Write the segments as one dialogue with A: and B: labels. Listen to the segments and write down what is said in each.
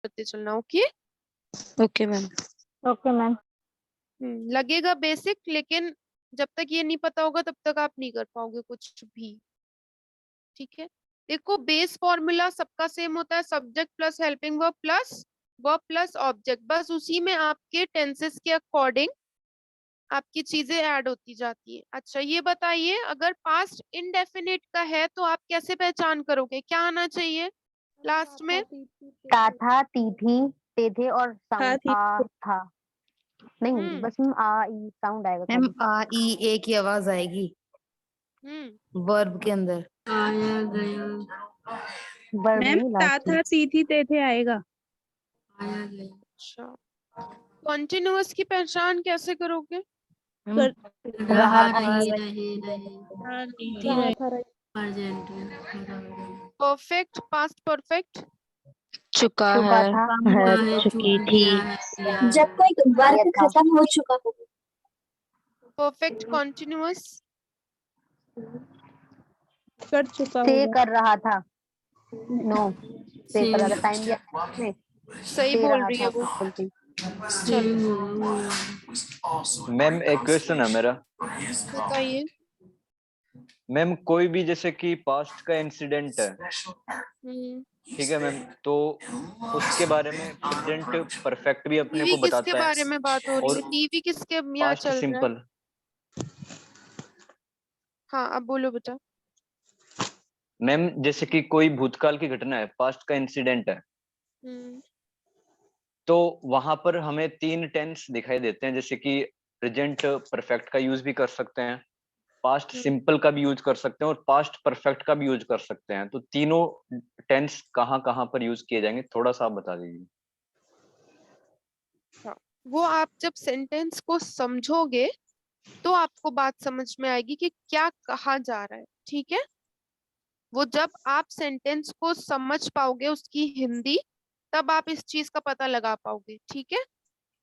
A: करते चलना। Okay
B: okay ma'am.
C: Okay ma'am.
A: लगेगा बेसिक, लेकिन जब तक ये नहीं पता होगा तब तक आप नहीं कर पाओगे कुछ भी। ठीक है, देखो बेस फॉर्मूला सबका सेम होता है, subject plus helping verb plus object, बस उसी में आपके टेंसेस के अकॉर्डिंग आपकी चीजें ऐड होती जाती है। अच्छा ये बताइए, अगर पास्ट इनडेफिनिट का है तो आप कैसे पहचान करोगे, क्या आना चाहिए लास्ट में?
C: था, ती थी, ते थे और साउंड था। नहीं बस आ ई साउंड आएगा।
D: मैम आ ई ए की आवाज आएगी वर्ब के अंदर।
E: आया गया,
C: वर्ब
B: मैम
C: नहीं,
B: ता
C: लास्ट
B: था
C: में।
B: ती थी ते थे आएगा।
E: आया गया।
A: अच्छा, कॉन्टिन्यूअस की पहचान कैसे करोगे?
B: कर
C: रहा
E: रही
C: था,
E: रही प्रेजेंट में
A: परफेक्ट, पास्ट परफेक्ट,
B: चुका
C: चुका
B: है,
C: था,
E: हुआ
C: है,
E: है,
B: चुकी
E: चुक
B: थी।
E: गया है, किया है।
F: जब कोई वर्क
C: आया था।
F: खत्म हो चुका हो।
A: परफेक्ट कॉन्टिन्यूअस,
B: कर चुका
C: से
B: होगा।
C: कर रहा था, नो से कर रहा था, टाइम दिया था उसमें,
A: सही
C: से
A: बोल
C: रहा
A: रही
C: था
A: है वो।
C: बोलती।
G: मैम एक क्वेश्चन है मेरा।
A: बताइए।
G: मैम कोई भी जैसे कि पास्ट का इंसिडेंट है, ठीक है मैम, तो उसके बारे में प्रेजेंट परफेक्ट भी अपने
A: टीवी
G: को
A: किसके
G: बताता
A: बारे
G: है
A: में बात हो रही है?
G: और
A: टीवी किसके यहाँ
G: पास्ट
A: चल रहा है?
G: सिंपल।
A: हाँ अब बोलो बेटा।
G: मैम जैसे कि कोई भूतकाल की घटना है, पास्ट का इंसिडेंट है, तो वहां पर हमें 3 टेंस दिखाई देते हैं, जैसे कि प्रेजेंट परफेक्ट का यूज भी कर सकते हैं, पास्ट सिंपल का भी यूज कर सकते हैं और पास्ट परफेक्ट का भी यूज कर सकते हैं। तो तीनों टेंस कहाँ कहाँ पर यूज किए जाएंगे, थोड़ा सा आप बता दीजिए।
A: वो आप जब सेंटेंस को समझोगे तो आपको बात समझ में आएगी कि क्या कहा जा रहा है। ठीक है, वो जब आप सेंटेंस को समझ पाओगे उसकी हिंदी, तब आप इस चीज का पता लगा पाओगे। ठीक है,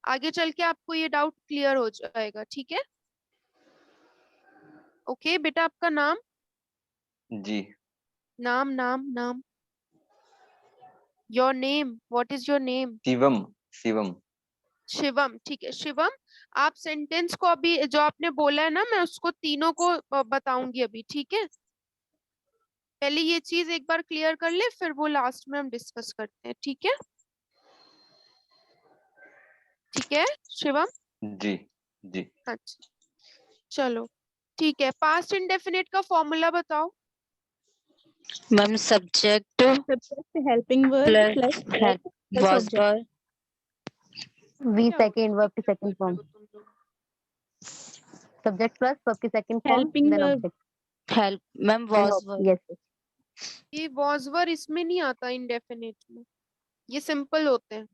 A: आगे चल के आपको ये डाउट क्लियर हो जाएगा। ठीक है, ओके बेटा। आपका नाम?
G: जी।
A: नाम नाम नाम, your name, what is your name?
G: Shivam. Shivam.
A: Shivam. ठीक है शिवम, आप सेंटेंस को अभी जो आपने बोला है ना, मैं उसको तीनों को बताऊंगी अभी। ठीक है, पहले ये चीज एक बार क्लियर कर ले, फिर वो लास्ट में हम डिस्कस करते हैं। ठीक है, ठीक है शिवम।
G: जी। जी।
A: अच्छा चलो ठीक है, पास्ट इंडेफिनिट का फॉर्मूला बताओ।
B: Ma'am subject helping verb plus was verb,
C: V
A: क्या
C: सेकंड वर्ब की
A: क्या
C: सेकंड
A: कर रहे
C: फॉर्म,
A: हो तुम लोग?
C: सब्जेक्ट प्लस वर्ब की second form,
B: helping
C: then
B: verb
C: object
B: help ma'am was verb.
C: Yes.
A: ये वॉज वर इसमें नहीं आता इंडेफिनिट में, ये सिंपल होते हैं,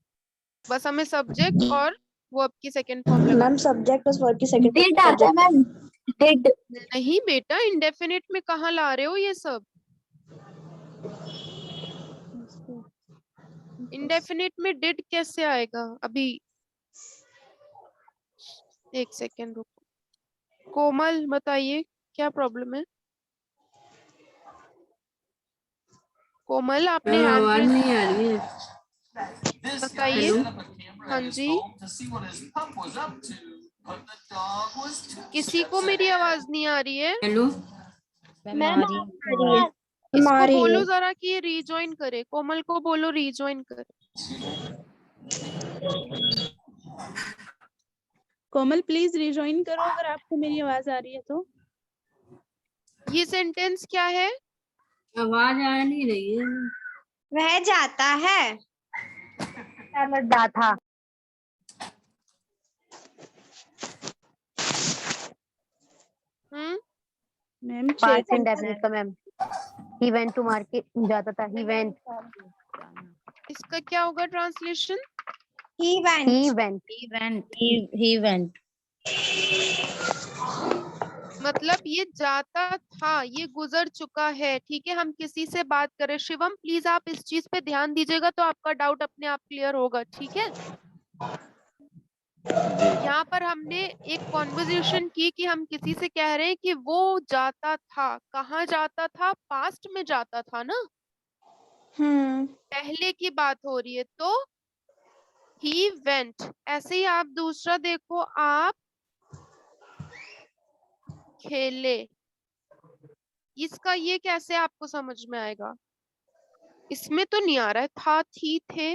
A: बस हमें सब्जेक्ट और वर्ब की सेकंड फॉर्म
F: मैम
A: लगानी।
F: सब्जेक्ट प्लस वर्ब की सेकंड डिड आता है मैम, डिड।
A: नहीं बेटा, इंडेफिनिट में कहाँ ला रहे हो ये सब? इंडेफिनिट में डिड कैसे आएगा? अभी एक सेकेंड रुको। कोमल बताइए क्या प्रॉब्लम है? कोमल आपने हैंड
E: आवाज
A: रेज,
E: नहीं आ रही है।
A: बताइए। हाँ जी, किसी को मेरी आवाज नहीं आ रही है?
E: हेलो,
B: मैम
A: इसको बोलो जरा कि ये रीजॉइन करे, कोमल को बोलो रीजॉइन करे।
B: कोमल प्लीज रिजॉइन करो अगर आपको मेरी आवाज आ रही है तो।
A: ये सेंटेंस क्या है?
E: आवाज आ नहीं रही है।
F: वह जाता है।
C: दा था,
B: मैम
C: पास्ट इंडेफिनिट का ma'am, he went to market, जाता था, ही वेंट,
A: इसका क्या होगा translation?
F: He went.
C: He went,
B: he went.
A: मतलब ये जाता था, ये गुजर चुका है। ठीक है, हम किसी से बात करें, शिवम प्लीज आप इस चीज पे ध्यान दीजिएगा तो आपका डाउट अपने आप क्लियर होगा। ठीक है, यहाँ पर हमने एक कॉन्वर्जेशन की कि हम किसी से कह रहे हैं कि वो जाता था, कहाँ जाता था? पास्ट में जाता था ना, पहले की बात हो रही है, तो ही वेंट। ऐसे ही आप दूसरा देखो, आप खेले। इसका ये कैसे आपको समझ में आएगा? इसमें तो नहीं आ रहा है था, थी, थे।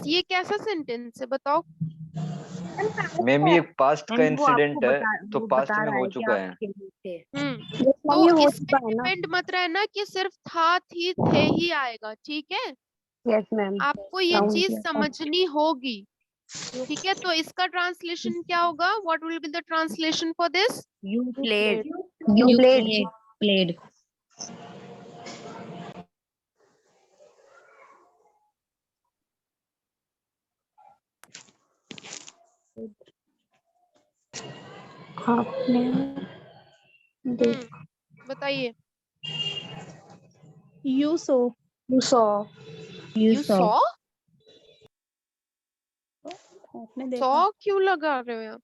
A: ये कैसा सेंटेंस है बताओ?
G: मैम ये पास्ट का
D: मैम वो आपको
G: इंसिडेंट है, तो
D: वो
G: पास्ट
D: बता
G: में
D: रहा
G: हो
D: है कि
G: चुका
D: आप
G: है।
D: खेले थे।
A: तो
C: ये हो
A: इस पे
C: चुका है ना।
A: डिपेंड मत रहना कि सिर्फ था, थी, थे ही आएगा, ठीक है?
C: Yes ma'am.
A: आपको ये चीज समझनी होगी, ठीक है? तो इसका ट्रांसलेशन क्या होगा? What will be the translation for this?
D: You played.
C: You played.
D: Played.
C: आपने
A: बताइए।
B: You saw.
C: You saw.
A: You saw?
B: आपने देखा।
A: सॉ क्यों लगा रहे हो आप?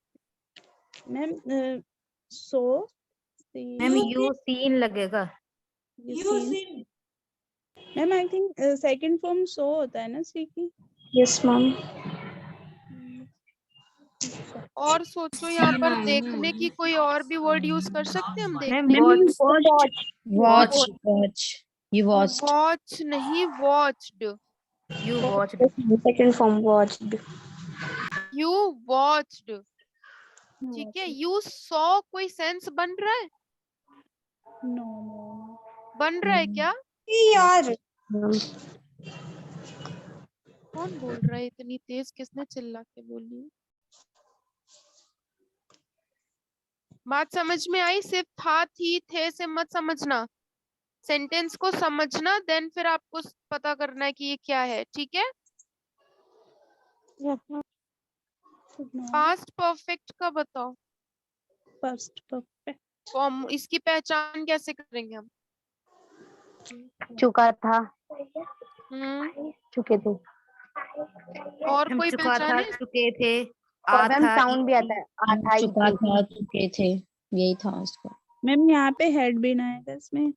B: Ma'am so
D: ma'am you seen लगेगा।
B: Ma'am I think second form saw होता है ना सी की।
C: Yes ma'am.
A: और सोचो, यहाँ पर देखने की कोई और भी वर्ड यूज कर सकते हैं हम?
D: मैम
A: देखने
D: watch.
B: Watch watch you watch.
A: Watch नहीं, watched.
D: You watched.
C: Second form watched.
A: You watched, ठीक है? यू सॉ कोई सेंस बन रहा है?
B: नो
A: बन रहा है क्या?
F: यार
A: कौन बोल रहा है इतनी तेज? किसने चिल्ला के बोली? बात समझ में आई? सिर्फ था, थी, थे से मत समझना, सेंटेंस को समझना, देन फिर आपको पता करना है कि ये क्या है, ठीक है? पास्ट परफेक्ट का बताओ।
B: First perfect.
A: फॉर्म, इसकी पहचान कैसे करेंगे हम?
C: चुका था, चुके थे।
A: और
D: हम
A: कोई
D: चुका
A: पहचान
D: था,
A: है?
D: चुके थे,
C: और
D: आ
C: मैम
D: था,
C: साउंड भी आता है। आ था,
B: चुका था चुके थे, यही था उसका। मैम यहाँ पे हेड बीन आएगा इसमें।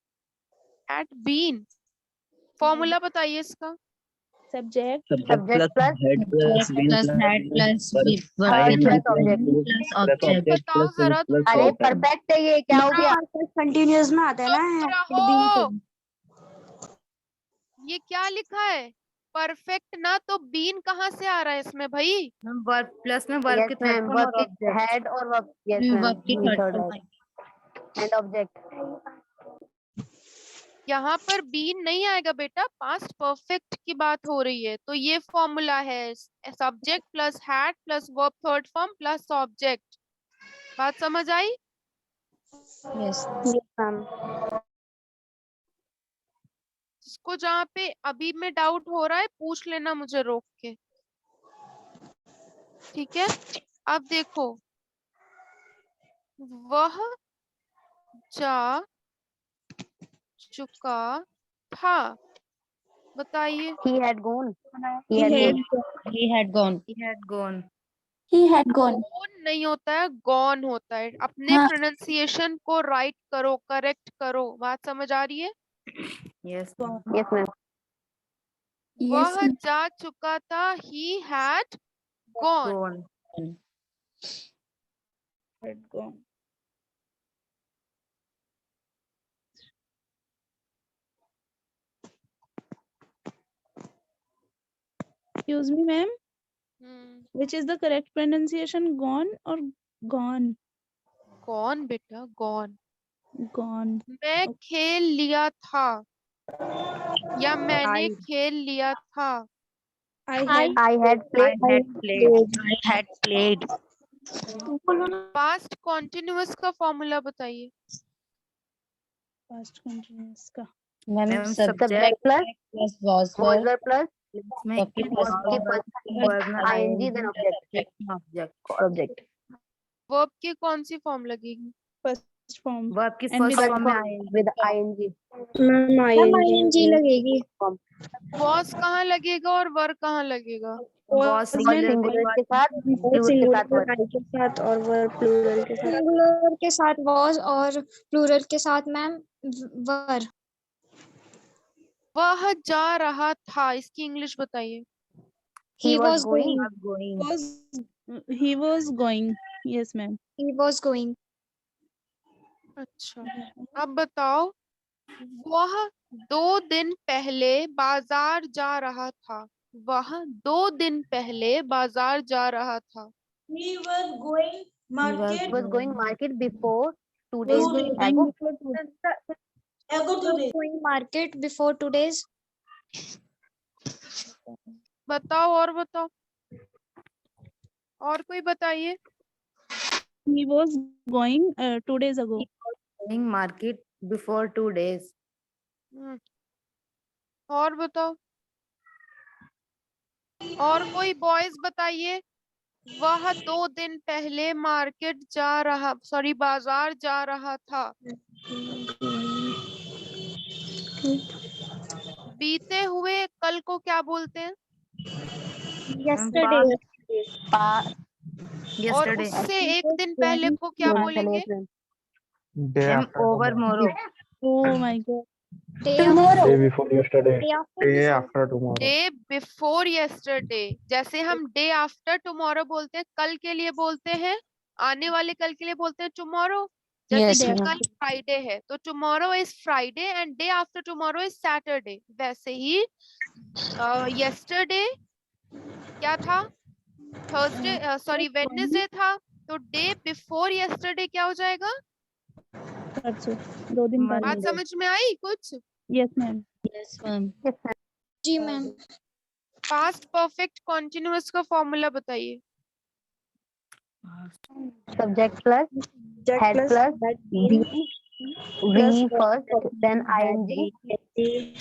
A: Had been. फॉर्मूला बताइए इसका।
B: Subject
C: subject plus
B: head plus head plus
C: verb plus object.
B: Plus object.
A: बताओ जरा तुम
C: अरे
A: लोग।
C: परफेक्ट है ये, क्या हो गया?
F: कंटिन्यूअस में आता है ना
A: चुप
F: head being
A: रहो।
F: से।
A: ये क्या लिखा है? परफेक्ट ना, तो बीन कहाँ से आ रहा है इसमें भाई?
D: मैम वर्ब प्लस में वर्ब
C: यस
D: के थर्ड
C: मैम,
D: फॉर्म
C: वर्ब
D: और
C: की
D: ऑब्जेक्ट।
C: हेड और वर्ब। यस मैम,
B: वर्ब की
C: थर्ड
B: थर्ड
C: है एंड ऑब्जेक्ट।
A: यहाँ पर बीन नहीं आएगा बेटा, पास्ट परफेक्ट की बात हो रही है। तो ये फॉर्मूला है, subject plus had plus verb third form plus object. बात समझ आई?
B: यस।
C: मैम।
A: जिसको जहाँ पे अभी में डाउट हो रहा है पूछ लेना मुझे रोक के, ठीक है? अब देखो, वह जा चुका था, बताइए।
C: He had gone.
B: He had gone.
D: He had gone.
F: He had gone.
A: Gone नहीं होता है, गॉन होता है। अपने
F: हाँ।
A: प्रोनाउंसिएशन को राइट करो, करेक्ट करो। बात समझ आ रही है?
D: Yes.
C: Yes ma'am.
A: वह जा चुका था, he had gone।
D: Gone.
B: Had gone. Excuse me, ma'am. Which is the correct pronunciation? Gone or gone?
A: Gone बेटा, गॉन।
B: Gone.
A: मैं खेल लिया था, या मैंने
D: I
A: खेल लिया था।
B: I had
C: I had played.
B: I had played.
A: Past continuous का फॉर्मूला बताइए।
B: Past continuous का।
D: Ma'am,
C: Subject plus
B: Plus was
C: was verb plus
D: इसमें
B: verb की
C: was
B: first
C: की
B: form।
C: first
D: वर्ब में
C: ing then object।
D: Object.
C: Object।
A: Verb की कौन सी form लगेगी?
B: First form।
D: वर्ब की
B: And
D: फर्स्ट
B: with
D: फॉर्म में आएंगे।
C: with ing।
F: ing लगेगी।
A: वॉस कहाँ लगेगा और वर कहाँ लगेगा?
D: Was
C: सिंगुलर के साथ, प्लूरल के साथ
F: के साथ और वर्ब प्लूरल के साथ। सिंगुलर के साथ was और प्लूरल के साथ मैम वर।
A: वह जा रहा था, इसकी इंग्लिश बताइए।
C: He was going.
D: going.
B: He was going. Yes, ma'am.
F: He was going.
A: अच्छा, अब बताओ, वह 2 दिन पहले बाजार जा रहा था। वह 2 दिन पहले बाजार जा रहा था।
H: He was going market
C: He was going market before 2
B: Was
C: days
B: going
C: ago.
F: Before two-
H: ago
F: was
H: today.
F: going market before 2 days.
A: बताओ और बताओ, और कोई बताइए।
B: He was going 2 days ago.
D: Going market before 2 days.
A: और बताओ, और कोई बॉयज बताइए। वह 2 दिन पहले मार्केट जा रहा, सॉरी बाजार जा रहा था। बीते हुए कल को क्या बोलते हैं?
F: Yesterday.
C: Past.
A: और
D: Yesterday.
A: उससे
B: He
A: एक
B: was
A: दिन पहले
B: going
A: को क्या
C: हाँ,
A: बोलेंगे?
C: चलिए,
I: Day
D: Ma'am,
I: after
D: over
I: tomorrow.
D: tomorrow.
B: Oh my God.
F: Day
I: Day before yesterday.
F: Day after
I: Day
F: yesterday.
I: after tomorrow.
A: Day before yesterday. जैसे हम डे आफ्टर टुमारो बोलते हैं, कल के लिए बोलते हैं, आने वाले कल के लिए बोलते हैं टुमारो। जैसे
F: Yes,
A: कि
F: ma'am.
A: कल फ्राइडे है तो tomorrow is Friday and day after tomorrow is Saturday. वैसे ही यस्टरडे क्या था? थर्सडे, सॉरी वेडनेसडे था, तो डे बिफोर यस्टरडे क्या हो जाएगा?
B: परसों 2 दिन
A: बात
B: पहले.
A: समझ में आई कुछ?
B: Yes, ma'am.
D: Yes, ma'am.
F: जी मैम.
A: पास्ट परफेक्ट कॉन्टिन्यूअस का फॉर्मूला बताइए।
C: Subject plus head plus V first, then ing,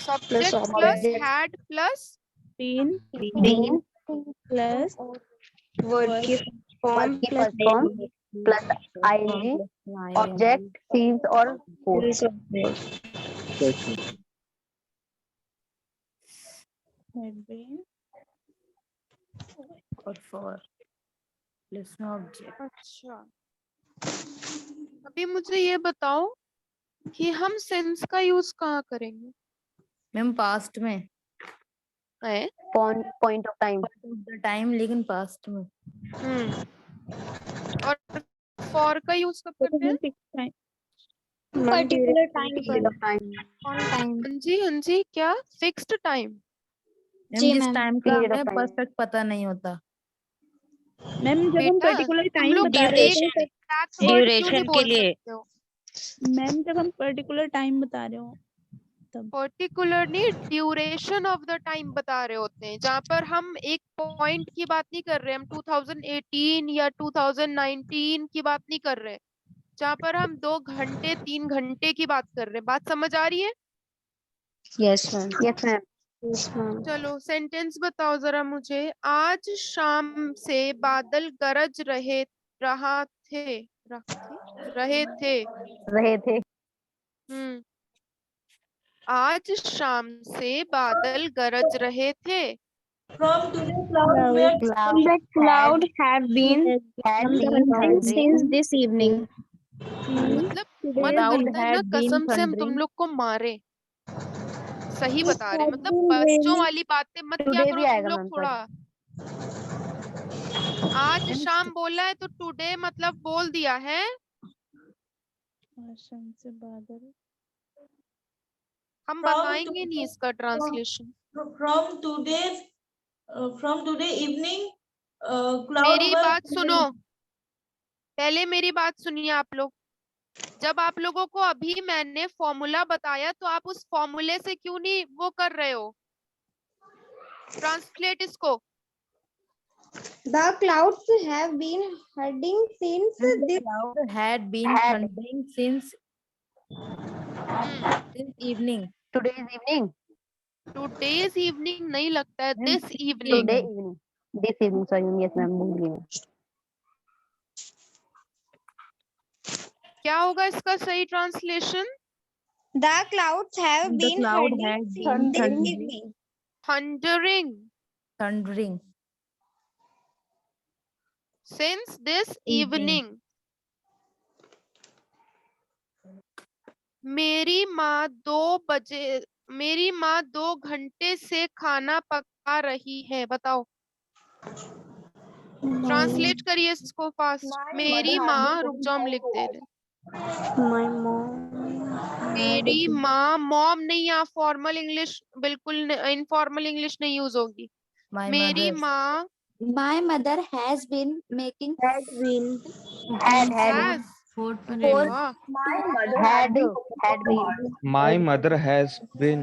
A: subject
C: object.
A: Plus had plus
B: Been
C: Been
B: plus
F: Word की form
C: की
F: plus
C: first form plus ing, object, since or for.
F: is
B: had been.
D: Or for. Plus no object.
A: अच्छा, अभी मुझे ये बताओ कि हम since का यूज कहाँ करेंगे?
D: Ma'am, past में.
A: है?
C: Point of time.
D: The time लेकिन past में.
A: और फॉर का यूज कब करते हैं?
B: Fixed time.
F: particular time
C: Period
F: पर.
C: of time.
F: On time.
A: हाँ जी, क्या फिक्स्ड टाइम?
D: Ma'am,
F: जी,
D: जिस
F: ma'am.
D: time का
C: Period of
D: हमें
C: time.
D: perfect पता नहीं होता.
B: मैम जब हम
A: बेटा
B: पर्टिकुलर
A: तुम
B: टाइम
A: लोग
B: बता रहे
A: एक
B: हो
A: exact word क्यों नहीं बोल सकते हो?
B: मैम जब हम पर्टिकुलर टाइम बता रहे हो
A: particularly duration of the time बता रहे होते हैं, जहाँ पर हम एक पॉइंट की बात नहीं कर रहे, हम 2018 या 2019 की बात नहीं कर रहे, जहाँ पर हम 2 घंटे 3 घंटे की बात कर रहे हैं। बात समझ आ रही है?
F: Yes ma'am.
C: Yes, ma'am.
F: Yes ma'am.
A: चलो सेंटेंस बताओ जरा मुझे। आज शाम से बादल गरज रहे थे।
C: रहे थे.
A: आज शाम से बादल गरज रहे थे।
H: From today, clouds were
C: Cloud
F: have been
C: had been thundering
F: since this evening.
A: मतलब मन
D: Cloud
A: करता है ना
D: had been
A: कसम से हम तुम
D: thundering.
A: लोग को मारे। सही बता रहे हैं, मतलब बच्चों वाली बातें मत क्या
C: Today
A: करो
C: भी
A: तुम
C: आएगा
A: लोग
C: मैम,
A: थोड़ा। आज शाम बोला है तो टुडे मतलब बोल दिया है।
B: शाम से बादल
A: हम
H: From
A: बताएंगे नहीं इसका translation.
H: from today evening, clouds
A: मेरी
H: were
A: बात सुनो, पहले मेरी बात सुनिए आप लोग। जब आप लोगों को अभी मैंने फॉर्मूला बताया तो आप उस फॉर्मूले से क्यों नहीं वो कर रहे हो? ट्रांसलेट इसको।
F: The clouds have been hiding since this.
D: Cloud had been thundering since evening.
C: today's evening.
A: Today's evening नहीं लगता है,
D: Ma'am,
A: this
C: Today
A: evening.
C: evening. This evening, sorry, yes ma'am, भूल गई मैं.
A: क्या होगा इसका सही translation?
F: The clouds have
D: The
F: been
D: cloud
F: hiding
D: had
F: since
D: been
F: this
D: thundering.
F: evening.
A: Thundering since this
D: Evening.
A: evening. मेरी माँ 2 बजे मेरी माँ 2 घंटे से खाना पका रही है, बताओ। ट्रांसलेट करिए इसको फास्ट। मेरी माँ, रुक जाओ हम लिख दे रहे।
C: My mom
A: मेरी माँ, मॉम नहीं, यहाँ फॉर्मल इंग्लिश बिल्कुल इनफॉर्मल इंग्लिश नहीं यूज होगी।
D: My
A: मेरी
D: mother.
A: माँ
F: My mother has been making
C: had
A: has,
E: fourth
A: अरे वाह,
C: had been
I: My mother has been.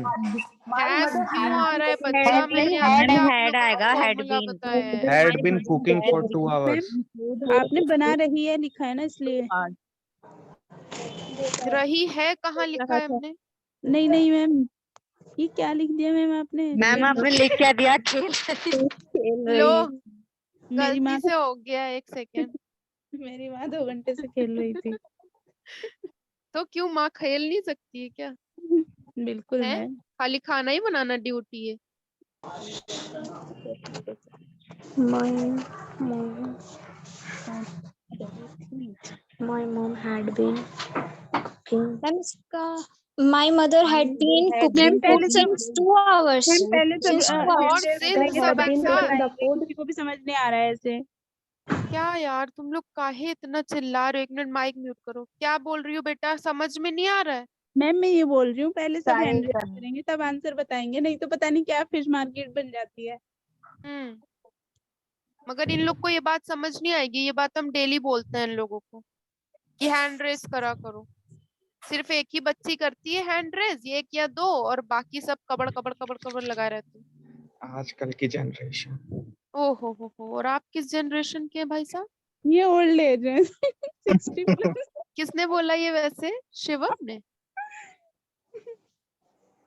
A: has क्यों आ रहा है बच्चा?
C: Had
A: मैंने
C: been,
A: अभी
C: had
A: आप
C: had
A: लोगों
C: आएगा,
A: को
C: had
A: फॉर्मूला
C: been.
A: बताया है।
I: Had been cooking for 2 hours.
B: आपने बना रही है लिखा है ना इसलिए।
A: रही है कहाँ लिखा है हमने?
B: नहीं नहीं मैम, ये क्या लिख दिया मैम आपने?
C: मैम आपने लिख क्या दिया? खेल
A: लो,
B: मेरी माँ
A: गलती से हो गया, एक सेकेंड।
B: मेरी माँ 2 घंटे से खेल रही थी।
A: तो क्यों, माँ खेल नहीं सकती है क्या?
B: बिल्कुल
A: है?
B: मैम।
A: खाली खाना ही बनाना ड्यूटी है।
C: My mom had been cooking.
F: Ma'am, my mother had been cooking food since 2 hours.
B: Ma'am पहले सब
F: Since 2
A: और
F: hours.
A: सिंस सब
C: had
A: एक
C: been
A: साथ।
C: cooking the food.
B: किसी को भी समझ नहीं आ रहा है ऐसे।
A: क्या यार तुम लोग काहे इतना चिल्ला रहे हो? 1 मिनट माइक म्यूट करो। क्या बोल रही हो बेटा, समझ में नहीं आ रहा है?
B: मैम मैं ये बोल रही हूँ पहले सब
C: सारे
B: हैंड रेज
C: सब।
B: करेंगे तब आंसर बताएंगे, नहीं तो पता नहीं क्या फिश मार्केट बन जाती है।
A: मगर इन लोग को ये बात समझ नहीं आएगी। ये बात हम डेली बोलते हैं इन लोगों को कि हैंड रेस करा करो। सिर्फ एक ही बच्ची करती है हैंड रेस, 1 या 2, और बाकी सब कबड़ कबड़ कबड़ कबड़ लगाए रहते हैं।
I: आजकल की जनरेशन।
A: ओहो हो। और आप किस जनरेशन के हैं भाई साहब?
B: ये ओल्ड एज है 60 प्लस।
A: किसने बोला ये वैसे? शिवम ने?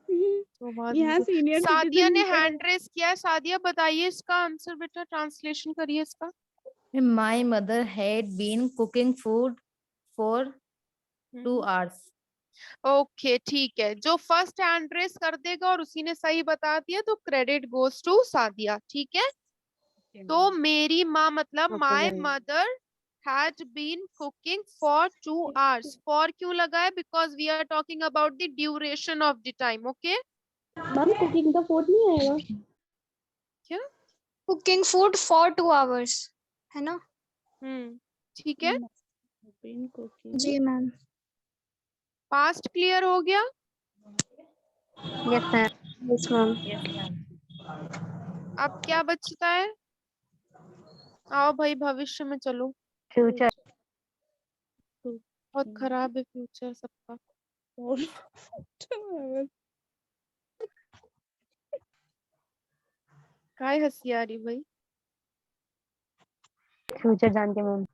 B: यहाँ सीनियर
A: सादिया ने हैंड रेस किया है। सादिया बताइए इसका आंसर बेटा, ट्रांसलेशन करिए इसका।
D: My mother had been cooking food for 2 hours.
A: Okay ठीक है, जो फर्स्ट हैंड रेस कर देगा और उसी ने सही बता दिया तो क्रेडिट गोज टू सादिया, ठीक है। तो मेरी माँ मतलब my mother had been cooking for 2 hours। For क्यों लगा है? Because we are talking about the duration of the time. Okay,
C: ma'am cooking का फूड नहीं आएगा
A: क्या?
F: Cooking food for 2 hours. है ना?
A: ठीक है।
F: जी मैम।
A: पास्ट क्लियर हो गया?
C: Yes ma'am. Yes ma'am.
A: अब क्या बचता है? आओ भाई भविष्य में चलो।
C: फ्यूचर।
A: बहुत खराब है फ्यूचर सबका। काय हंसी आ रही भाई?
C: फ्यूचर जान के मैम।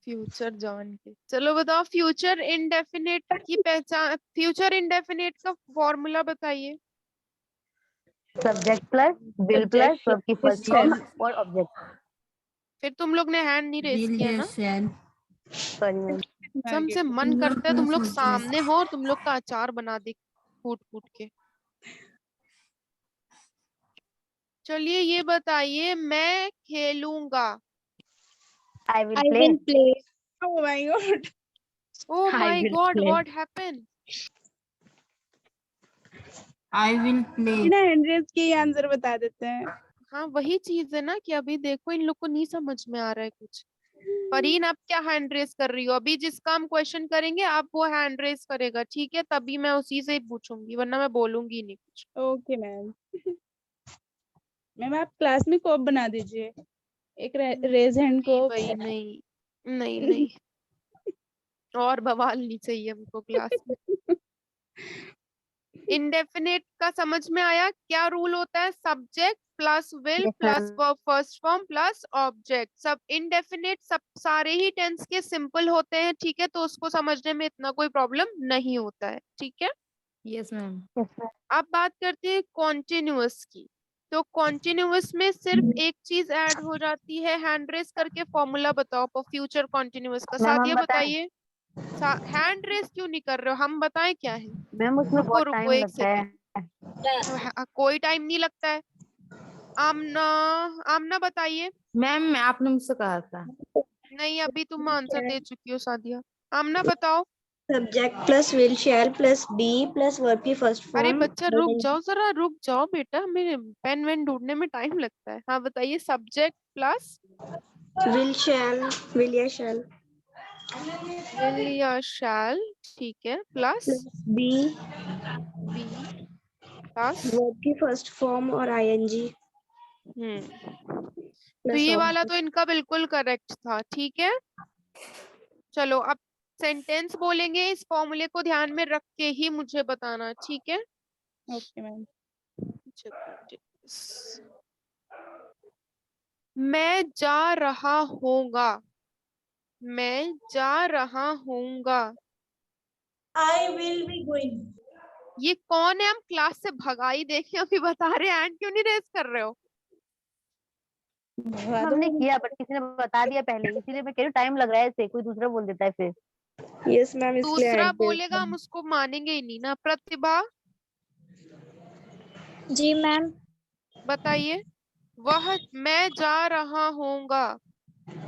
A: फ्यूचर जान के। चलो बताओ, फ्यूचर इंडेफिनिट की पहचान, फ्यूचर इंडेफिनिट का फॉर्मूला बताइए।
C: Subject plus will plus verb की फर्स्ट फॉर्म और ऑब्जेक्ट।
A: फिर तुम लोग ने हैंड नहीं रेस किया ना?
C: Sorry ma'am.
A: सबसे मन करता है तुम लोग सामने हो और तुम लोग का अचार बना दे कूट कूट के। चलिए ये बताइए, मैं खेलूंगा।
C: I
F: I
C: will
F: will
C: play.
F: play.
B: Oh my god.
A: Oh
C: I
A: my
C: will
A: god,
C: play.
A: what happened?
E: I will play.
B: बिना हैंड रेज के ही आंसर बता देते हैं।
A: हाँ वही चीज है ना कि अभी देखो इन लोग को नहीं समझ में आ रहा है कुछ। फरीन आप क्या हैंड रेस कर रही हो? अभी जिसका हम क्वेश्चन करेंगे आप वो हैंड रेस करेगा, ठीक है? तभी मैं उसी से ही पूछूंगी, वरना मैं बोलूंगी नहीं कुछ।
B: Okay ma'am. मैम आप क्लास में कोप बना दीजिए, एक रेज हैंड को।
A: भाई नहीं नहीं नहीं और बवाल नहीं चाहिए हमको क्लास में। इंडेफिनिट का समझ में आया? क्या रूल होता है? Subject plus will
C: Yes,
A: plus
C: ma'am.
A: Verb first form plus object. सब इंडेफिनिट सब सारे ही टेंस के सिंपल होते हैं, ठीक है? तो उसको समझने में इतना कोई प्रॉब्लम नहीं होता है, ठीक है?
D: Yes, ma'am.
C: Yes, ma'am.
A: अब बात करते हैं कॉन्टिन्यूअस की। तो कॉन्टिन्यूअस में सिर्फ एक चीज ऐड हो जाती है। हैंड रेस करके फॉर्मूला बताओ फॉर फ्यूचर कॉन्टिन्यूअस का।
C: मैम हम
A: सादिया
C: बताएं?
A: बताइए। हैंड रेस क्यों नहीं कर रहे हो? हम बताएं क्या है?
C: मैम उसमें
A: रुको
C: बहुत
A: रुको
C: टाइम
A: एक
C: लगता है।
A: सेकंड। कोई टाइम नहीं लगता है। आमना, आमना बताइए।
D: मैम आपने मुझसे कहा था।
A: नहीं अभी तुम आंसर दे चुकी हो सादिया। आमना बताओ।
F: subject plus will shall plus be plus verb की first
A: अरे
F: form
A: बच्चा रुक जाओ, जरा रुक जाओ बेटा, मेरे पेन वेन ढूंढने में टाइम लगता है। हाँ बताइए, सब्जेक्ट प्लस
F: will या shall
A: विल या शैल, ठीक है, plus
F: plus be
A: be plus
F: verb की first form और ing
A: तो
F: plus
A: ये वाला
F: object।
A: तो इनका बिल्कुल करेक्ट था, ठीक है। चलो अब सेंटेंस बोलेंगे, इस फॉर्मूले को ध्यान में रख के ही मुझे बताना, ठीक है।
B: Okay ma'am.
A: मैं जा रहा होगा, मैं जा रहा होऊंगा,
H: I will be going.
A: ये कौन है? हम क्लास से भगाई देखे अभी बता रहे हैं, एंड क्यों नहीं रेस कर रहे हो?
B: भगा दो
C: हमने
B: मैम।
C: किया बट किसी ने बता दिया पहले, इसीलिए मैं कह रही हूँ टाइम लग रहा है, ऐसे कोई दूसरा बोल देता है फिर।
F: यस मैम इसलिए
A: दूसरा
F: add दे
A: बोलेगा हम उसको मानेंगे ही नहीं ना। प्रतिभा
F: जी मैम
A: बताइए, वह मैं जा रहा होऊंगा।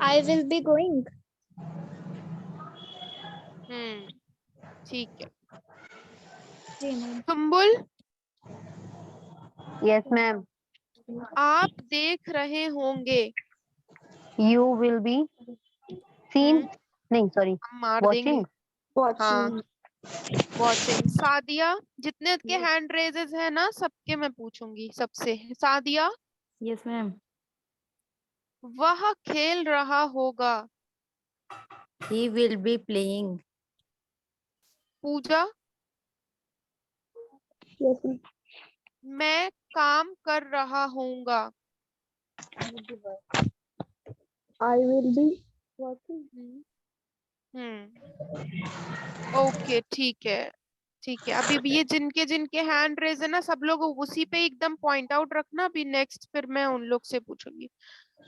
F: I will be going।
A: ठीक है।
F: जी मैम
A: सुम्बुल
C: यस मैम।
A: आप देख रहे होंगे,
C: यू विल बी सीन, नहीं सॉरी,
A: हम मार देंगे।
C: वॉचिंग।
A: हाँ वॉचिंग। सादिया, जितने के हैंड रेजेस है ना सबके मैं पूछूंगी सबसे। Sadia
D: Yes, ma'am.
A: वह खेल रहा होगा।
D: He will be playing.
A: Pooja
F: yes ma'am
A: मैं काम कर रहा होऊंगा।
F: I will be working।
A: Okay ठीक है, ठीक है। अभी भी ये जिनके जिनके हैंड रेज है ना, सब लोग उसी पे एकदम पॉइंट आउट रखना। अभी नेक्स्ट फिर मैं उन लोग से पूछूंगी,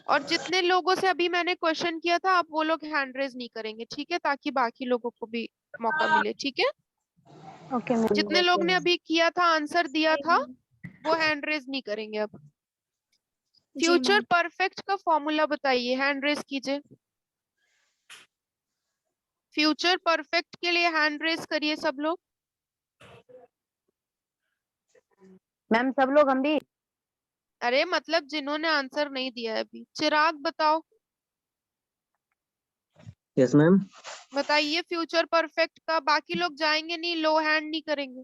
A: और जितने लोगों से अभी मैंने क्वेश्चन किया था आप वो लोग हैंड रेज नहीं करेंगे, ठीक है, ताकि बाकी लोगों को भी मौका मिले, ठीक है।
C: Okay ma'am.
A: जितने लोग ने अभी किया था, आंसर दिया था, वो हैंड रेज नहीं करेंगे अब। फ्यूचर परफेक्ट का फॉर्मूला बताइए, हैंड रेज कीजिए। फ्यूचर परफेक्ट के लिए हैंड रेज करिए सब लोग।
C: मैम सब लोग, हम भी।
A: अरे मतलब जिन्होंने आंसर नहीं दिया है अभी। चिराग बताओ।
J: Yes ma'am.
A: बताइए फ्यूचर परफेक्ट का। बाकी लोग जाएंगे नहीं, लो हैंड नहीं करेंगे।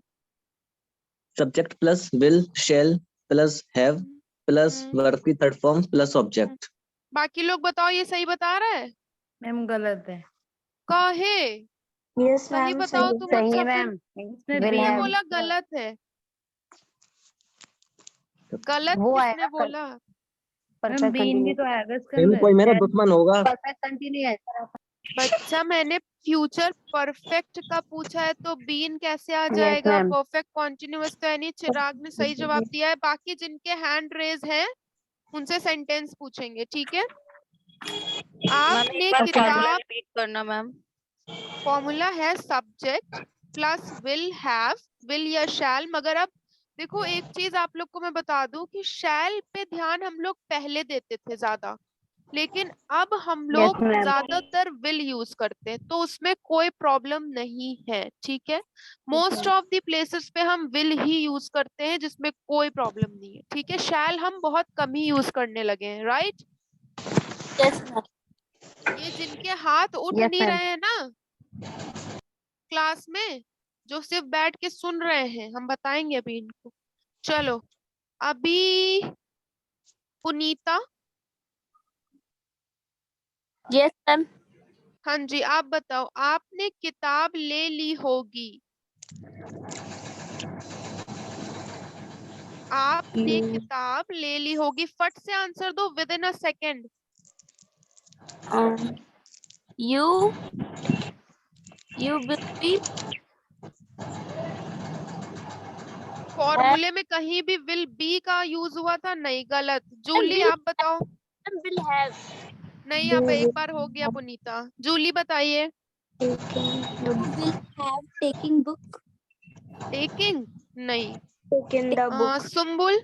J: Subject plus will shell plus have plus verb की थर्ड फॉर्म प्लस ऑब्जेक्ट।
A: बाकी लोग बताओ, ये सही बता रहा है?
D: मैम गलत है।
A: काहे?
F: यस
A: सही
F: मैम
A: बताओ तुम।
C: सही
A: अच्छा
C: है
A: फिर
C: मैम।
D: इसमें
C: Will
A: किसने
C: have।
A: बोला गलत है? गलत
C: वो
A: किसने
C: आएगा
A: बोला?
D: मैम
C: परफेक्ट
D: बीन भी
C: कंटिन्यूस।
D: तो आएगा इसके
J: मैम
D: अंदर।
J: कोई मेरा दुश्मन होगा।
C: Perfect continuous.
A: बच्चा मैंने फ्यूचर परफेक्ट का पूछा है तो बीन कैसे आ
C: यस
A: जाएगा?
C: मैम।
A: परफेक्ट कॉन्टिन्यूअस तो है नहीं। चिराग ने सही जवाब दिया है। बाकी जिनके हैंड रेज हैं उनसे सेंटेंस पूछेंगे, ठीक है। आपने किताब,
D: रिपीट करना मैम।
A: फॉर्मूला है subject plus will have, will या शैल। मगर अब देखो एक चीज आप लोग को मैं बता दूं कि शैल पे ध्यान हम लोग पहले देते थे ज्यादा, लेकिन अब हम लोग
C: Yes, ma'am.
A: ज्यादातर विल यूज करते हैं, तो उसमें कोई प्रॉब्लम नहीं है, ठीक है। मोस्ट ऑफ द प्लेसेस पे हम विल ही यूज करते हैं, जिसमें कोई प्रॉब्लम नहीं है, ठीक है। शैल हम बहुत कम ही यूज करने लगे हैं, राइट। ये जिनके हाथ उठ
C: Yes,
A: नहीं
C: ma'am.
A: रहे हैं ना क्लास में, जो सिर्फ बैठ के सुन रहे हैं, हम बताएंगे अभी इनको। चलो अभी पुनीता।
F: यस मैम
A: हाँ जी, आप बताओ। आपने किताब ले ली होगी। आपने किताब ले ली होगी। फट से आंसर दो, with in a second.
F: you will be
A: फॉर्मूले में कहीं भी विल बी का यूज हुआ था? नहीं, गलत। जूली आप बताओ।
F: will have
A: नहीं, अब एक बार हो गया पुनीता। जूली बताइए।
F: will have taking book
A: taking नहीं।
F: taken the book
A: Sumbul,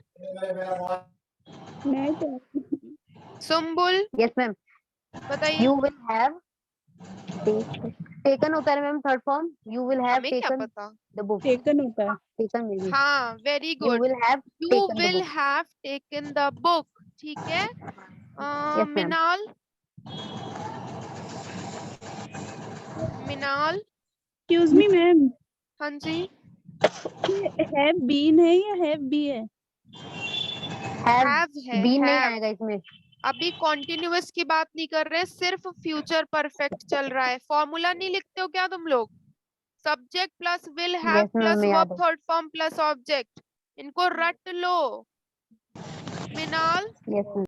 A: Sumbul
C: Yes, ma'am.
A: बताइए।
C: You will have take taken होता है ma'am third form, you will have
A: हमें क्या
C: टेकन
A: पता?
C: द बुक,
B: टेकन होता है।
C: टेकन में भी
A: हाँ, very
C: you
A: good,
C: will have
A: you
C: taken the
A: will
C: book.
A: Have taken the book, ठीक है।
C: Yes ma'am.
A: Minal, Minal,
B: excuse me ma'am,
A: हाँ जी,
B: ये हैव बीन है या हैव बी है?
C: हैव
A: हैव है,
C: बीन नहीं
A: हैव।
C: आएगा इसमें।
A: अभी कॉन्टिन्यूअस की बात नहीं कर रहे, सिर्फ फ्यूचर परफेक्ट चल रहा है। फॉर्मूला नहीं लिखते हो क्या तुम लोग? Subject plus will have
C: yes ma'am
A: plus
C: हमें याद
A: वर्ब
C: है।
A: थर्ड फॉर्म प्लस ऑब्जेक्ट, इनको रट लो। मिनाल,
C: यस मैम।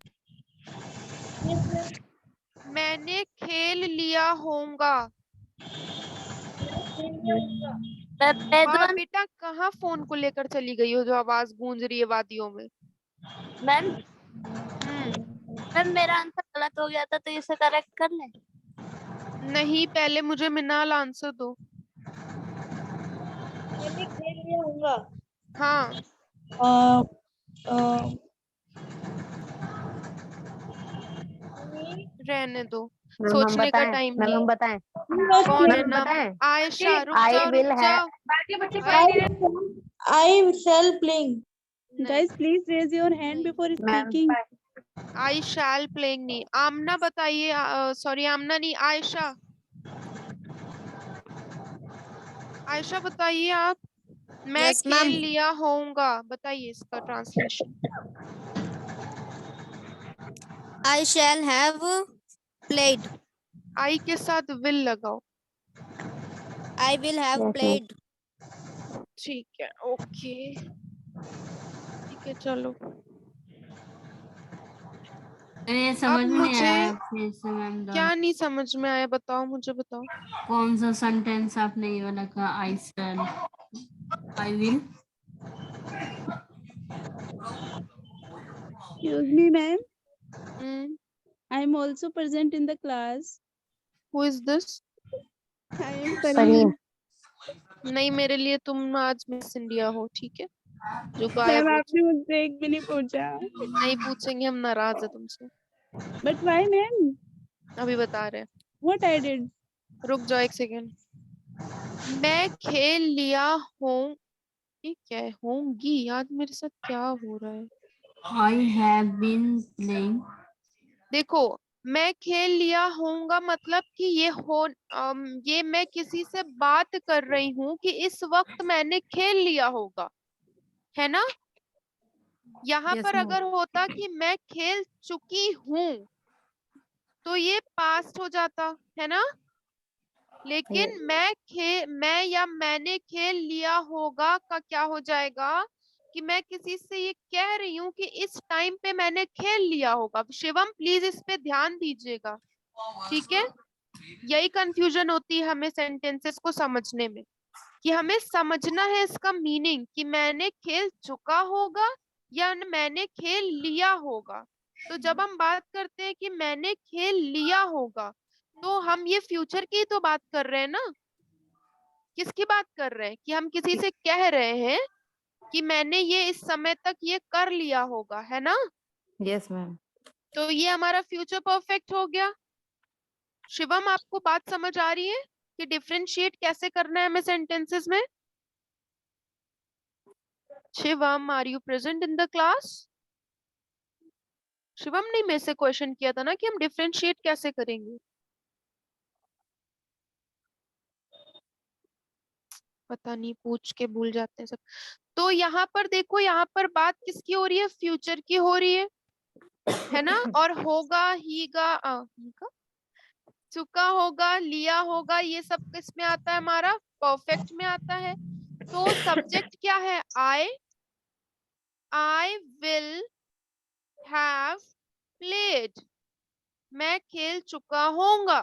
A: मैंने खेल लिया होगा। वाह बेटा, कहाँ फोन को लेकर चली गई हो जो आवाज गूंज रही है वादियों में?
F: मैम
A: हम्म,
F: मेरा आंसर गलत हो गया था तो इसे करेक्ट कर ले।
A: नहीं, पहले मुझे मिनाल आंसर दो।
H: मैंने खेल लिया होगा।
A: हाँ, रहने दो,
C: मैम हम
A: सोचने का
C: बताएं,
A: टाइम
C: मैम
A: नहीं।
C: हम बताएं,
A: कौन है
C: मैम
A: नाम?
C: बताएं।
A: आयशा, रुक
C: आई
A: जाओ,
C: विल
A: रुक
C: हैव,
A: जाओ।
H: I shall playing.
B: Guys, please raise your hand
A: नहीं।
B: before
C: ma'am
B: speaking.
A: आई शैल प्लेइंग नहीं। आमना बताइए, सॉरी आमना नहीं, आयशा, आयशा बताइए आप। मैं
F: Yes,
A: खेल
F: ma'am.
A: लिया होऊंगा, बताइए इसका translation.
F: I shall have played.
A: आई के साथ विल लगाओ।
F: I will have
C: yes ma'am.
F: played.
A: ठीक है, ओके, ठीक है, चलो।
E: ये
A: अब
E: समझ में नहीं
A: मुझे
E: आया, फिर से मैम
A: क्या नहीं समझ में आया, बताओ, मुझे बताओ।
E: कौन सा सेंटेंस आपने ये वाला कहा? I shall, I will.
B: Excuse me, ma'am.
A: हम्म,
B: I am also present in the class.
A: Who is this?
B: I am
C: Fareen.
B: Kareem.
A: नहीं, मेरे लिए तुम आज मिस इंडिया हो, ठीक है, जो
B: मैम
A: गायब हो।
B: आपने मुझसे एक भी नहीं पूछा।
A: नहीं पूछेंगे, हम नाराज है तुमसे।
B: But why, ma'am?
A: अभी बता रहे हैं,
B: What I did?
A: रुक जाओ एक सेकेंड। मैं खेल लिया हूँ, ये क्या है, होंगी, आज मेरे साथ क्या हो रहा है?
E: I have been playing.
A: देखो, मैं खेल लिया होऊंगा मतलब कि ये मैं किसी से बात कर रही हूँ कि इस वक्त मैंने खेल लिया होगा, है ना? यहाँ
D: Yes,
A: पर
D: ma'am.
A: अगर होता कि मैं खेल चुकी हूँ तो ये पास्ट हो जाता, है ना? लेकिन मैं या मैंने खेल लिया होगा का क्या हो जाएगा कि मैं किसी से ये कह रही हूँ कि इस टाइम पे मैंने खेल लिया होगा। शिवम प्लीज इस पे ध्यान दीजिएगा, ठीक है? यही कंफ्यूजन होती है हमें सेंटेंसेस को समझने में, कि हमें समझना है इसका मीनिंग कि मैंने खेल चुका होगा या मैंने खेल लिया होगा। तो जब हम बात करते हैं कि मैंने खेल लिया होगा, तो हम ये फ्यूचर की तो बात कर रहे हैं ना? किसकी बात कर रहे हैं? कि हम किसी से कह रहे हैं कि मैंने ये इस समय तक ये कर लिया होगा, है ना?
D: Yes, ma'am.
A: तो ये हमारा फ्यूचर परफेक्ट हो गया। शिवम, आपको बात समझ आ रही है कि डिफरेंशिएट कैसे करना है हमें सेंटेंसेस में? Shivam, are you present in the class? Shivam ने मेरे से क्वेश्चन किया था ना कि हम डिफरेंशिएट कैसे करेंगे। पता नहीं, पूछ के भूल जाते हैं सब। तो यहाँ पर देखो, यहाँ पर बात किसकी हो रही है? फ्यूचर की हो रही है ना? और होगा, हीगा, चुका होगा, लिया होगा, ये सब किस में आता है? हमारा परफेक्ट में आता है। तो सब्जेक्ट क्या है? आई विल हैव प्लेड, मैं खेल चुका होऊंगा।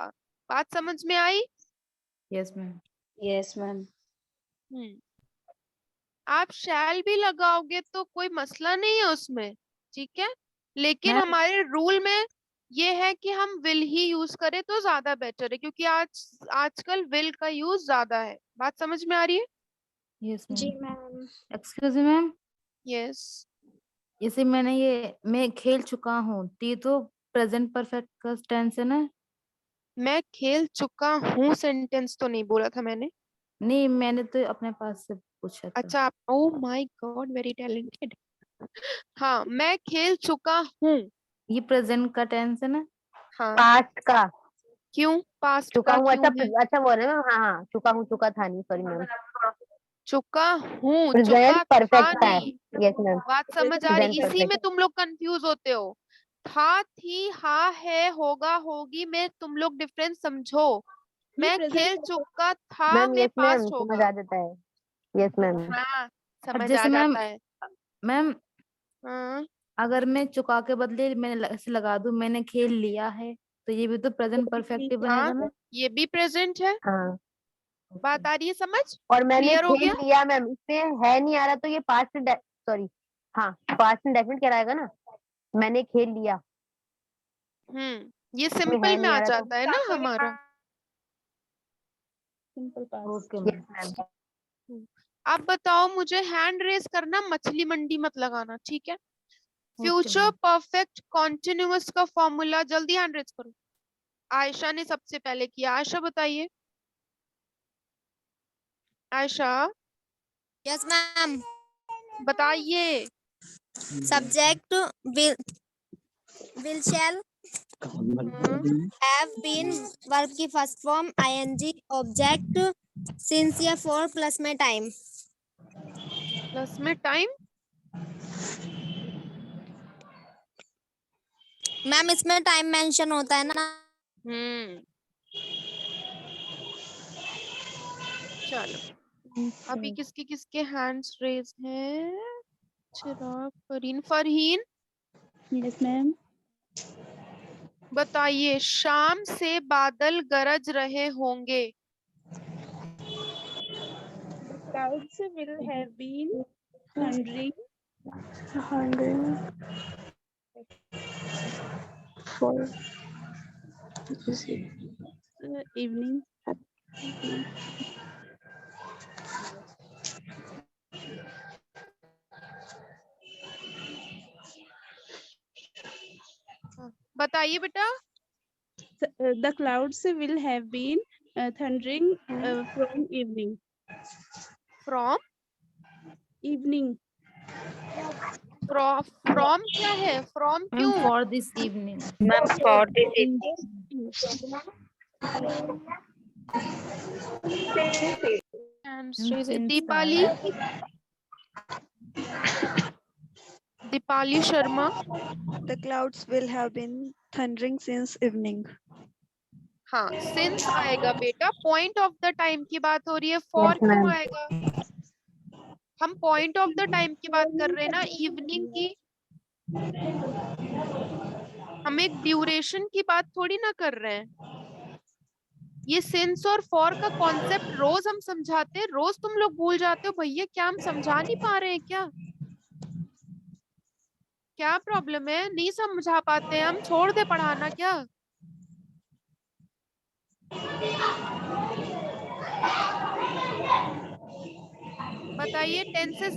A: बात समझ में आई?
D: Yes, ma'am.
F: Yes, ma'am.
A: आप शैल भी लगाओगे तो कोई मसला नहीं है उसमें, ठीक है? लेकिन
B: Ma'am,
A: हमारे रूल में ये है कि हम विल ही यूज करें तो ज्यादा बेटर है, क्योंकि आजकल विल का यूज ज्यादा है। बात समझ में आ रही है?
D: Yes,
F: जी
D: ma'am.
F: Ma'am.
D: Excuse me, ma'am.
A: Yes.
D: जैसे मैं खेल चुका हूँ, तो ये तो प्रेजेंट परफेक्ट का टेंस है ना?
A: मैं खेल चुका हूँ सेंटेंस तो नहीं बोला था मैंने।
D: नहीं, मैंने तो अपने पास से पूछा था।
A: अच्छा, oh my God, very talented. हाँ, मैं खेल चुका हूँ।
D: ये प्रेजेंट का टेंस है ना?
A: हाँ,
C: पास्ट का
A: क्यों पास्ट
C: चुका
A: का
C: हूँ।
A: क्यों
C: अच्छा
A: है?
C: अच्छा बोल रहे हैं हाँ हाँ चुका हूँ, चुका था नहीं, सॉरी मैम।
A: चुका हूँ,
C: प्रेजेंट
A: चुका था
C: परफेक्ट का है।
A: नहीं।
C: यस मैम,
A: बात समझ आ
C: प्रेजेंट
A: रही? इसी में
C: परफेक्ट।
A: तुम लोग कंफ्यूज होते हो। था, थी, हा, है, होगा, होगी में तुम लोग डिफरेंस समझो।
B: ये
A: मैं
B: प्रेजेंट
A: खेल चुका था
C: मैम
A: में
C: यस मैम,
A: पास्ट
C: समझ
A: होगा।
C: आ जाता है। Yes ma'am.
A: हाँ,
D: और
A: समझ
D: जैसे
A: आ
D: मैम,
A: जाता है।
D: मैम
A: हाँ,
D: अगर मैं चुका के बदले मैंने ऐसे लगा दूं मैंने खेल लिया है, तो ये भी तो प्रेजेंट परफेक्ट ही
A: हाँ,
D: बनेगा ना?
A: ये भी प्रेजेंट है।
C: हाँ,
A: बात आ रही है समझ?
C: और मैंने
A: क्लियर हो
C: खेल
A: गया?
C: लिया मैम, इसमें है नहीं आ रहा तो ये पास्ट, सॉरी हाँ पास्ट इंडेफिनिट कहलाएगा ना। मैंने खेल लिया,
A: ये
C: इसमें
A: सिंपल
C: है
A: में
C: नहीं
A: आ
C: आ रहा तो
A: जाता है ना हमारा।
B: Simple past.
D: Okay
C: yes
D: ma'am.
C: Ma'am.
A: आप बताओ, मुझे हैंड रेस करना, मछली मंडी मत लगाना, ठीक है?
D: Okay
A: future
D: ma'am.
A: Perfect continuous का फॉर्मूला, जल्दी हैंड रेस करो। आयशा ने सबसे पहले किया, आयशा बताइए। Ayesha
F: yes ma'am.
A: बताइए।
F: Subject will shall
A: hmm,
F: have been verb की first form ing object since या फॉर प्लस में टाइम।
A: प्लस में टाइम।
F: मैम इसमें टाइम मेंशन होता है ना।
A: हम्म, चलो अभी किसके किसके हैंड्स रेज हैं? चिराग, फरहीन। Farheen
B: yes ma'am.
A: बताइए, शाम से बादल गरज रहे होंगे।
B: Clouds will have been thundering evening.
A: बताइए बेटा।
B: The clouds will have been thundering from evening.
A: From,
B: Evening.
A: From क्या है? फ्रॉम
D: मैम
A: क्यों?
D: For this evening.
A: Hands raised.
D: since
A: Deepali, Deepali Sharma.
H: The clouds will have been thundering since evening.
A: हाँ, since आएगा बेटा, point of the time की बात हो रही है, फॉर
C: यस
A: क्यों
C: मैम।
A: आएगा? हम पॉइंट ऑफ द टाइम की बात कर रहे हैं ना, इवनिंग की। हम एक ड्यूरेशन की बात थोड़ी ना कर रहे हैं। ये सिंस और फॉर का कॉन्सेप्ट रोज हम समझाते हैं, रोज तुम लोग भूल जाते हो। भैया क्या हम समझा नहीं पा रहे हैं क्या? क्या प्रॉब्लम है? नहीं समझा पाते हैं हम? छोड़ दे पढ़ाना क्या? बताइए, टेंसेस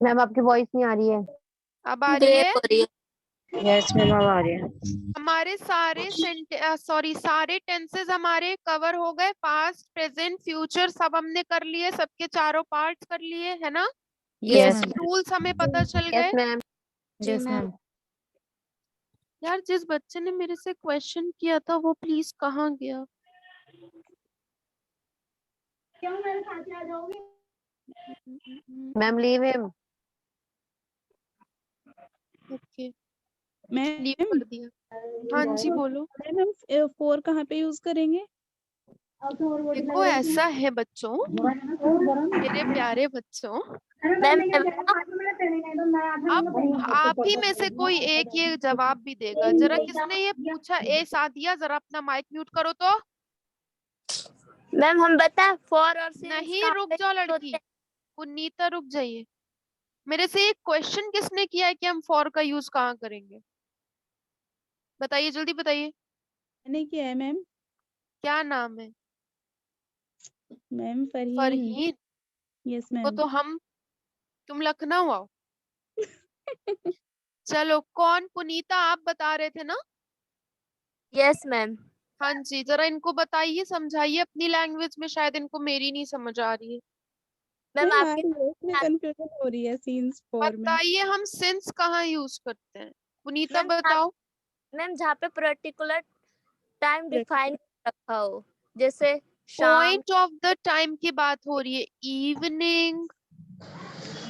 C: मैम आपकी वॉइस नहीं आ रही है।
A: अब आ रही है?
H: Yes, ma'am, अब आ रही है।
A: हमारे सारे सारे टेंसेस हमारे कवर हो गए, पास्ट प्रेजेंट फ्यूचर सब हमने कर लिए, सबके चारों पार्ट्स कर लिए, है ना?
D: Yes
C: yes
D: ma'am.
A: रूल्स हमें पता चल
C: यस
A: गए।
C: मैम।
D: Yes ma'am.
A: यार, जिस बच्चे ने मेरे से क्वेश्चन किया था वो प्लीज कहाँ गया?
C: Ma'am leave him.
A: Okay,
B: ma'am
A: leave कर दिया। हाँ जी, बोलो।
B: मैम हम फोर कहाँ पे यूज करेंगे?
A: देखो, ऐसा है बच्चों, मेरे प्यारे बच्चों, अब आप ही में से कोई एक ये जवाब भी देगा। जरा किसने ये पूछा? सादिया, जरा अपना माइक म्यूट करो तो।
F: मैम हम बता फॉर और
A: नहीं, रुक जाओ लड़की। पुनीता रुक जाइए। मेरे से एक क्वेश्चन किसने किया है कि हम फॉर का यूज कहाँ करेंगे? बताइए, जल्दी बताइए।
B: मैंने किया है मैम।
A: क्या नाम है?
B: मैम फरहीन।
A: फरहीन।
B: यस
A: वो
B: मैम।
A: तो हम तुम लखनऊ आओ। चलो, कौन? पुनीता आप बता रहे थे ना?
K: Yes ma'am.
A: हाँ जी, जरा इनको बताइए, समझाइए अपनी लैंग्वेज में, शायद इनको मेरी नहीं समझ आ रही है।
K: मैम
B: आ
K: आपकी
B: रही है, इसमें कंफ्यूजन हो रही है सीन्स 4 में।
A: बताइए हम सिंस कहाँ यूज करते हैं? पुनीता
K: मैम
A: बताओ।
K: मैम जहाँ पे पर्टिकुलर टाइम डिफाइन रखा हो, जैसे शाम।
A: पॉइंट ऑफ द टाइम की बात हो रही है, इवनिंग,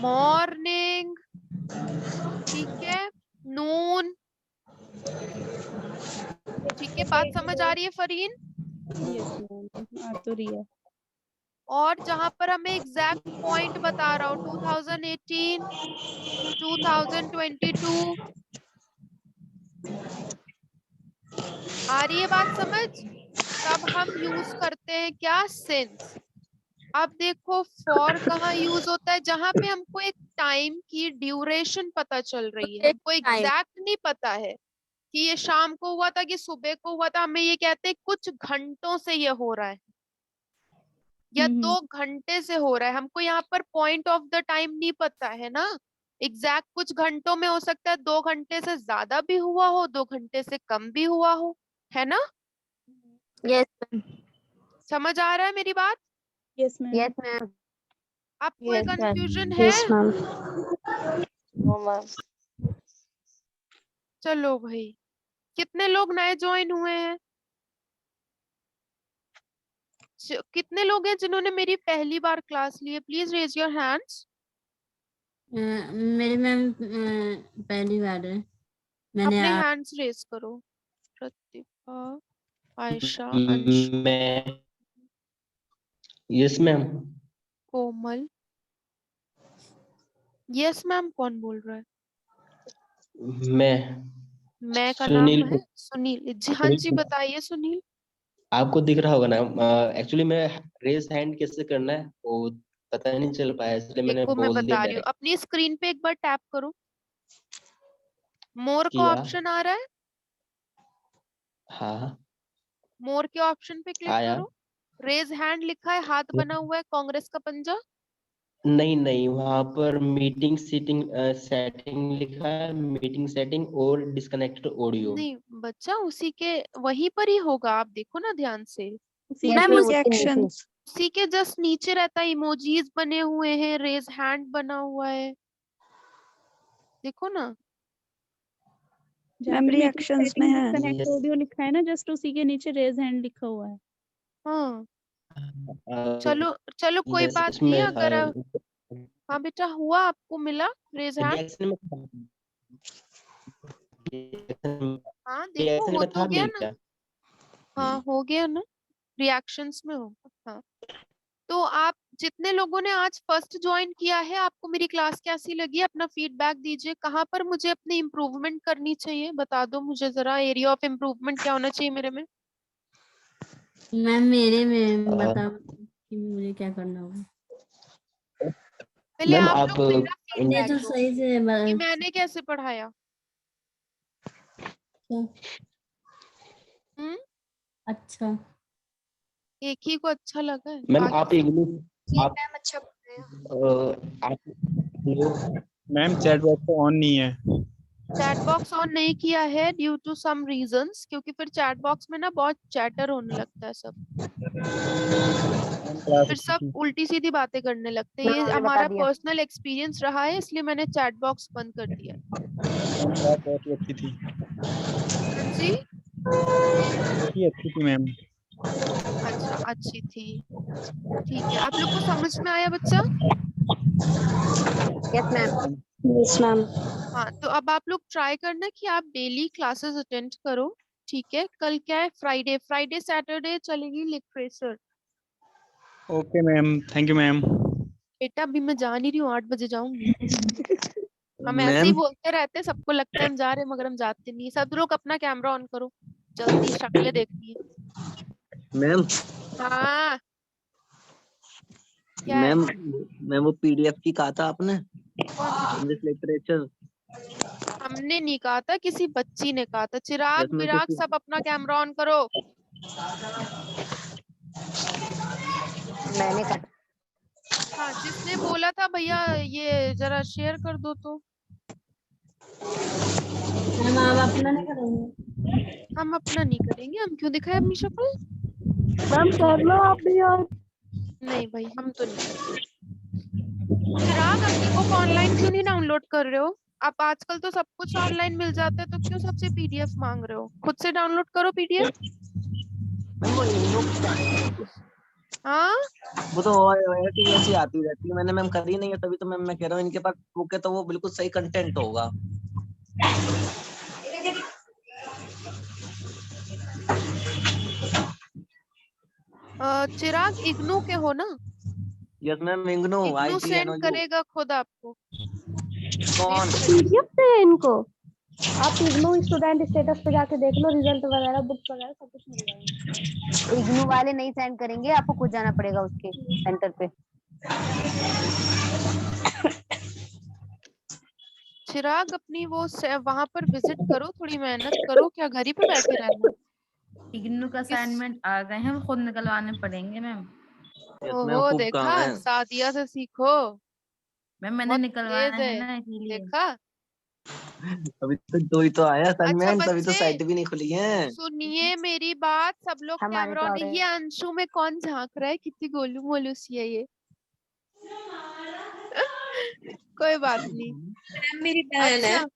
A: मॉर्निंग, ठीक है, नून, ठीक है, बात समझ आ रही है फरीन?
B: यस मैम, आ तो रही है।
A: और जहां पर हमें एग्जैक्ट पॉइंट बता रहा हूँ, 2018, 2022, आ रही है बात समझ? तब हम यूज करते हैं क्या? सिंस। अब देखो फॉर कहाँ यूज होता है? जहां पे हमको एक टाइम की ड्यूरेशन पता चल रही है, हमको एग्जैक्ट नहीं पता है कि ये शाम को हुआ था कि सुबह को हुआ था, हमें ये कहते हैं कुछ घंटों से ये हो रहा है या 2 घंटे से हो रहा है, हमको यहाँ पर पॉइंट ऑफ द टाइम नहीं पता है ना। एग्जैक्ट कुछ घंटों में हो सकता है, 2 घंटे से ज्यादा भी हुआ हो, 2 घंटे से कम भी हुआ हो, है ना?
K: Yes ma'am.
A: समझ आ रहा है मेरी बात?
B: Yes ma'am.
C: Yes ma'am.
A: आपको कोई कंफ्यूजन है? चलो भाई, कितने लोग नए ज्वाइन हुए हैं? कितने लोग हैं जिन्होंने मेरी पहली बार क्लास ली है? Please raise your hands.
E: मेरी मैम पहली बार है। मैंने
A: अपने हैंड्स रेज करो। प्रतिभा, आयशा, अंशु,
J: मैं यस मैम।
A: कोमल। यस मैम कौन बोल रहा है? मैं का नाम
J: सुनील
A: है सुनील जी। हाँ जी, बताइए सुनील।
J: आपको दिख रहा होगा ना। एक्चुअली मैं रेज हैंड कैसे करना है वो पता नहीं चल पाया, इसलिए मैंने
A: देखो मैं
J: बोल दिया
A: बता रही हूँ,
J: डायरेक्ट।
A: अपनी स्क्रीन पे एक बार टैप करो, मोर का
J: किया।
A: ऑप्शन आ रहा है,
J: हाँ
A: मोर के ऑप्शन पे क्लिक
J: आया।
A: करो। रेज हैंड लिखा है, हाथ बना हुआ है कांग्रेस का पंजा।
J: नहीं नहीं, वहां पर मीटिंग सीटिंग सेटिंग लिखा है, मीटिंग सेटिंग और डिस्कनेक्टेड ऑडियो।
A: नहीं बच्चा, उसी के वहीं पर ही होगा, आप देखो ना ध्यान से।
H: मैम उसके एक्शंस।
A: उसी के जस्ट नीचे रहता है, इमोजीज बने हुए हैं, रेज हैंड बना हुआ है, देखो ना।
B: जहाँ पे मीटिंग
H: रिएक्शंस में
B: सेटिंग
H: है।
B: डिस्कनेक्ट ऑडियो लिखा है ना, जस्ट उसी के नीचे रेज हैंड लिखा हुआ है।
A: हाँ चलो चलो, कोई
J: यस
A: बात नहीं
J: इसमें
A: है। अगर हाँ बेटा, हुआ, आपको मिला रेज हैंड?
J: रिएक्शन में
A: हाँ देखो,
J: रिएक्शन
A: हो
J: में
A: तो
J: था
A: गया
J: नहीं
A: ना।
J: क्या?
A: हाँ हो गया ना, रिएक्शंस में होगा। हाँ, तो आप जितने लोगों ने आज फर्स्ट ज्वाइन किया है, आपको मेरी क्लास कैसी लगी? अपना फीडबैक दीजिए। कहाँ पर मुझे अपनी इम्प्रूवमेंट करनी चाहिए, बता दो मुझे जरा। एरिया ऑफ इम्प्रूवमेंट क्या होना चाहिए मेरे में?
E: मैम मेरे में बताओ कि मुझे क्या करना होगा।
A: पहले
J: मैम
A: आप
J: आप
A: लोग मेरा
E: मैंने
A: फीडबैक
E: तो
A: दो
E: सही से
A: कि मैंने कैसे पढ़ाया। हम्म,
E: अच्छा।
A: एक ही को अच्छा लगा है?
J: मैम
A: बाकी
J: आप इंग्लिश आप
F: मैम अच्छा पढ़ाया।
J: आप
I: मैम चैट बॉक्स तो ऑन नहीं है।
A: चैट बॉक्स ऑन नहीं किया है ड्यू टू सम रीजंस, क्योंकि फिर चैट बॉक्स में ना बहुत चैटर होने लगता है सब, फिर सब उल्टी सीधी बातें करने लगते हैं। ये
C: उन्होंने बता
A: हमारा
C: दिया।
A: पर्सनल एक्सपीरियंस रहा है, इसलिए मैंने चैट बॉक्स बंद कर दिया।
I: क्लास बहुत ही अच्छी थी,
A: हाँ जी,
I: बहुत ही अच्छी थी मैम।
A: अच्छा अच्छी थी, ठीक है। आप लोग को समझ में आया बच्चा?
C: Yes ma'am.
H: Yes ma'am.
A: हाँ, तो अब आप लोग ट्राई करना कि आप डेली क्लासेस अटेंड करो, ठीक है। कल क्या है? फ्राइडे, फ्राइडे सैटरडे चलेगी literature.
I: Okay ma'am, thank you ma'am.
A: बेटा अभी मैं जा नहीं रही हूँ, 8 बजे जाऊंगी। हम ऐसे ही
J: मैम
A: बोलते रहते हैं, सबको लगता है हम जा रहे हैं मगर हम जाते नहीं। सब लोग अपना कैमरा ऑन करो, जल्दी शक्लें देखनी है।
J: मैम
A: हाँ क्या है?
J: मैम मैं वो पीडीएफ की कहा था आपने,
A: कौन सी
J: इंग्लिश
A: पीपी?
J: लिटरेचर।
A: हमने नहीं कहा था, किसी बच्ची ने कहा था। चिराग
J: जिसमें
A: विराग
J: कुछ
A: सब अपना कैमरा ऑन करो।
C: मैंने कहा
A: हाँ, जिसने बोला बोला था भैया ये जरा शेयर कर दो तो।
E: मैम आप अपना नहीं करेंगे?
A: हम अपना नहीं करेंगे, हम क्यों दिखाए अपनी शक्ल?
H: मैम कर लो आप भी यार।
A: नहीं भाई हम तो नहीं करेंगे। चिराग अपनी बुक ऑनलाइन क्यों नहीं डाउनलोड कर रहे हो? आप आजकल तो सब कुछ ऑनलाइन मिल जाता है, तो क्यों सबसे पीडीएफ मांग रहे हो? खुद से डाउनलोड करो पीडीएफ। हाँ
L: वो तो ऐसी वैसी आती रहती है, मैंने मैम करी नहीं है, तभी तो मैम मैं कह रहा हूँ इनके पास बुक है तो वो बिल्कुल सही कंटेंट होगा।
A: चिराग इग्नू के हो ना?
L: Yes ma'am, IGNOU
A: IGNOU send
L: IGNOU।
A: करेगा खुद आपको।
L: कौन?
C: पीडीएफ पे है इनको। आप इग्नू स्टूडेंट स्टेटस पे जाके देख लो, रिजल्ट वगैरह बुक्स वगैरह सब कुछ मिल जाएगा। इग्नू वाले नहीं सेंड करेंगे, आपको खुद जाना पड़ेगा उसके सेंटर पे।
A: चिराग अपनी वो वहां पर विजिट करो, थोड़ी मेहनत करो, क्या घर ही पे बैठे रहना है?
D: इग्नू का असाइनमेंट आ गए हैं, वो खुद निकलवाने पड़ेंगे मैम।
A: ओहो देखा, सादिया से सीखो।
D: मैम मैंने
A: बहुत
D: निकलवाया
A: तेज
D: है
A: है,
D: ना, इसीलिए।
A: देखा?
L: अभी तो 2 ही तो आया
A: अच्छा
L: असाइनमेंट, तभी तो
A: बच्चे
L: साइट भी नहीं खुली है।
A: सुनिए मेरी बात, सब लोग
C: हमारे
A: कैमरा
C: तो आ
A: ऑन।
C: गए।
A: ये अंशु में कौन झांक रहा है? कितनी गोलू मोलू सी है ये। कोई बात नहीं।
F: मेरी बहन है।
A: अच्छा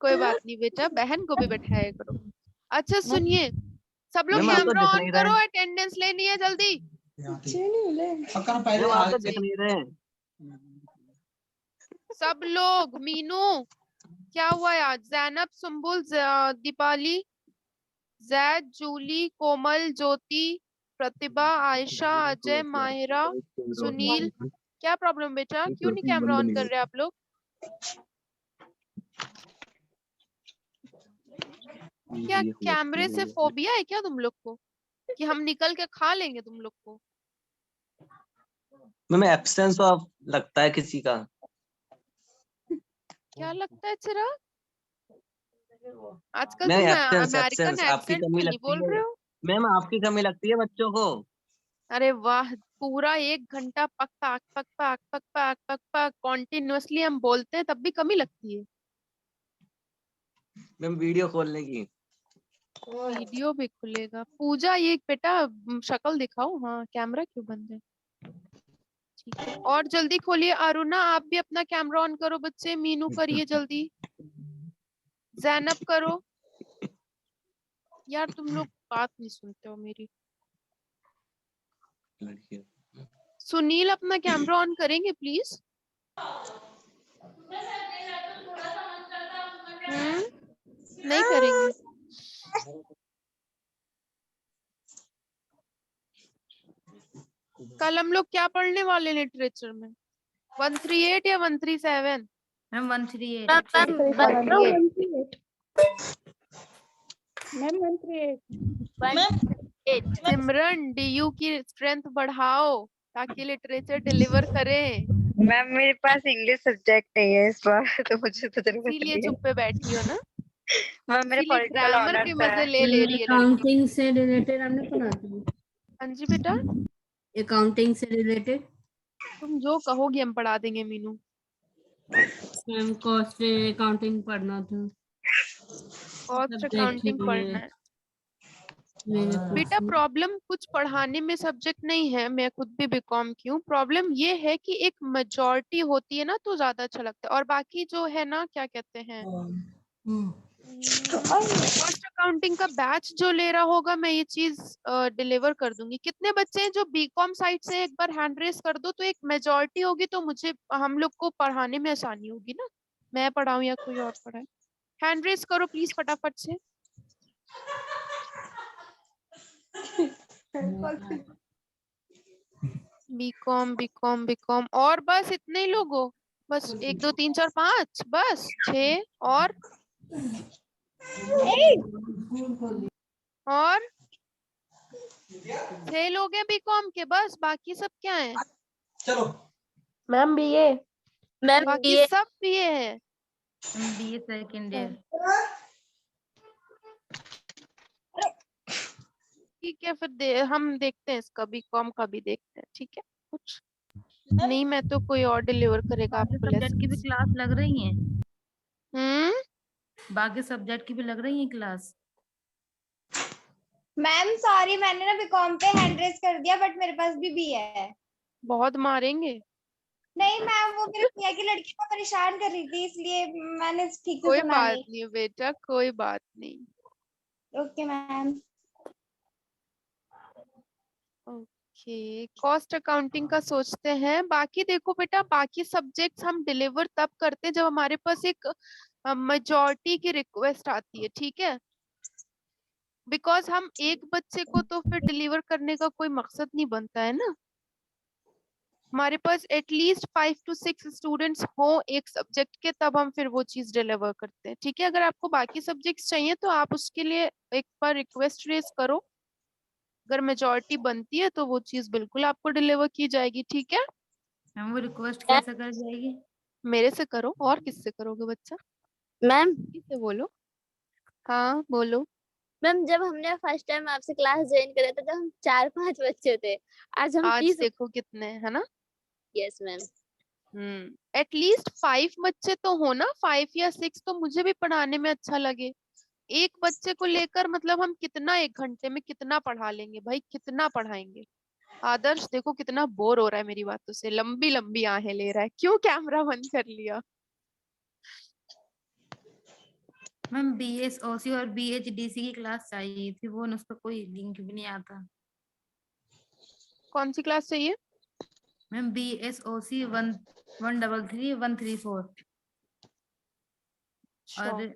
A: कोई बात नहीं बेटा, बहन को भी बैठाया करो। अच्छा सुनिए, सब लोग
L: मैम आप तो
A: कैमरा
L: दिख
A: ऑन
L: नहीं
A: करो,
L: रहे।
A: अटेंडेंस लेनी है जल्दी।
L: मैम आप तो दिख नहीं रहे।
A: सब लोग, मीनू क्या हुआ आज? जैनब, सुम्बुल, दीपाली, जैद, जूली, कोमल, ज्योति, प्रतिभा, आयशा, अजय, माहिरा, सुनील, क्या प्रॉब्लम बेटा? क्यों नहीं कैमरा ऑन कर रहे आप लोग? क्या कैमरे से फोबिया है क्या तुम लोग को, कि हम निकल के खा लेंगे तुम लोग को?
L: मैम एब्सेंस ऑफ लगता है किसी का।
A: क्या लगता है चिराग? आजकल
L: मैम
A: तुम
L: एब्सेंस
A: अमेरिकन
L: एब्सेंस आपकी
A: एक्सेंट
L: कमी
A: में नहीं
L: लगती
A: बोल
L: है।
A: रहे हो?
L: मैम आपकी कमी लगती है बच्चों को।
A: अरे वाह, पूरा 1 घंटा पक पक पक पक पक पक पक पक कॉन्टिन्यूअसली हम बोलते हैं, तब भी कमी लगती है?
L: मैम वीडियो खोलने की।
A: वीडियो भी खुलेगा? पूजा ये बेटा शक्ल दिखाओ। हाँ कैमरा क्यों बंद है? ठीक है, और जल्दी खोलिए। अरुणा आप भी अपना कैमरा ऑन करो बच्चे। मीनू करिए जल्दी। जैनब करो। यार तुम लोग बात नहीं सुनते हो मेरी। सुनील अपना कैमरा ऑन करेंगे प्लीज? नहीं करेंगे? कल हम लोग क्या पढ़ने वाले लिटरेचर में? 138 या 137?
D: मैम 138।
B: मैम 138।
A: सिमरन डीयू की स्ट्रेंथ बढ़ाओ ताकि लिटरेचर डिलीवर करें।
H: मैम मेरे पास इंग्लिश सब्जेक्ट नहीं है इस बार, तो मुझे तो जरूरत
A: इसीलिए
H: नहीं है।
A: चुप पे बैठी हो ना?
H: मैम मेरे
A: इसीलिए
H: पॉलिटिकल
A: ग्रामर के
H: ऑनर्स
A: मजे
H: है।
A: ले रही है लड़की।
E: अकाउंटिंग से रिलेटेड हमने पढ़ा था।
A: हाँ जी बेटा,
E: अकाउंटिंग से रिलेटेड
A: तुम जो कहोगी हम पढ़ा देंगे मीनू।
E: मैम कॉस्ट अकाउंटिंग पढ़ना था।
A: कॉस्ट अकाउंटिंग पढ़ना है बेटा। प्रॉब्लम कुछ पढ़ाने में सब्जेक्ट नहीं है, मैं खुद भी बीकॉम की हूँ। प्रॉब्लम ये है कि एक मेजॉरिटी होती है ना तो ज्यादा अच्छा लगता है, और बाकी जो है ना क्या कहते हैं, कॉस्ट अकाउंटिंग का बैच जो ले रहा होगा मैं ये चीज डिलीवर कर दूंगी। कितने बच्चे हैं जो बीकॉम साइड से? एक बार हैंड रेस कर दो, तो एक मेजॉरिटी होगी तो मुझे हम लोग को पढ़ाने में आसानी होगी ना, मैं पढ़ाऊं या कोई और पढ़ाए। हैंड रेस करो प्लीज फटाफट से। बीकॉम बीकॉम बीकॉम, और बस इतने ही लोग हो? बस 1 2 3 4 5, बस 6 और 6 लोग हैं बीकॉम के बस। बाकी सब क्या है?
H: चलो मैम बीए।
K: मैम
A: बाकी
K: बीए।
A: सब बीए है।
D: BA second year.
A: ठीक है फिर हम देखते हैं इसका, बीकॉम का भी देखते हैं। ठीक है, कुछ नहीं, मैं तो कोई और डिलीवर करेगा
D: बाकी
A: आपको
D: सब्जेक्ट की भी
A: लेसन।
D: क्लास लग रही है?
A: बाकी
D: सब्जेक्ट की भी लग रही है क्लास?
F: मैम सॉरी, मैंने ना बीकॉम पे हैंड रेस कर दिया, बट मेरे पास भी बी है।
A: बहुत मारेंगे।
F: नहीं मैम, वो मेरे भैया की लड़की को परेशान कर रही थी, इसलिए मैंने ठीक से
A: कोई
F: सुना
A: बात
F: नहीं।
A: नहीं बेटा, कोई बात नहीं।
F: Okay ma'am.
A: Okay, cost accounting का सोचते हैं। बाकी देखो बेटा, बाकी सब्जेक्ट्स हम डिलीवर तब करते हैं जब हमारे पास एक मेजॉरिटी की रिक्वेस्ट आती है, ठीक है। बिकॉज हम एक बच्चे को तो फिर डिलीवर करने का कोई मकसद नहीं बनता है ना। हमारे पास एटलीस्ट 5 to 6 स्टूडेंट्स हो एक सब्जेक्ट के, तब हम फिर वो चीज डिलीवर करते हैं, ठीक है। अगर आपको बाकी सब्जेक्ट्स चाहिए तो आप उसके लिए एक बार रिक्वेस्ट रेज करो। अगर मेजॉरिटी बनती है तो वो चीज बिल्कुल आपको डिलीवर की जाएगी, ठीक है।
D: हम वो रिक्वेस्ट कैसे कर जाएगी?
A: मेरे से करो, और किससे करोगे बच्चा?
K: मैम
A: किससे बोलो। हाँ बोलो।
K: मैम जब हमने फर्स्ट टाइम आपसे क्लास ज्वाइन करा था, जब हम 4-5 बच्चे थे, आज हम
A: आज
K: 30।
A: देखो कितने, है ना।
K: Yes ma'am.
A: एटलीस्ट 5 बच्चे तो हो ना, 5 या 6 तो मुझे भी पढ़ाने में अच्छा लगे। एक बच्चे को लेकर मतलब हम कितना, 1 घंटे में कितना पढ़ा लेंगे भाई, कितना पढ़ाएंगे। आदर्श देखो कितना बोर हो रहा है मेरी बातों से, लंबी लंबी आहें ले रहा है। क्यों कैमरा बंद कर लिया?
D: मैम BSOC और BHDC की क्लास चाहिए थी, वो उसका कोई लिंक भी नहीं आता।
A: कौन सी क्लास चाहिए?
D: मैम BSOC 133-134 और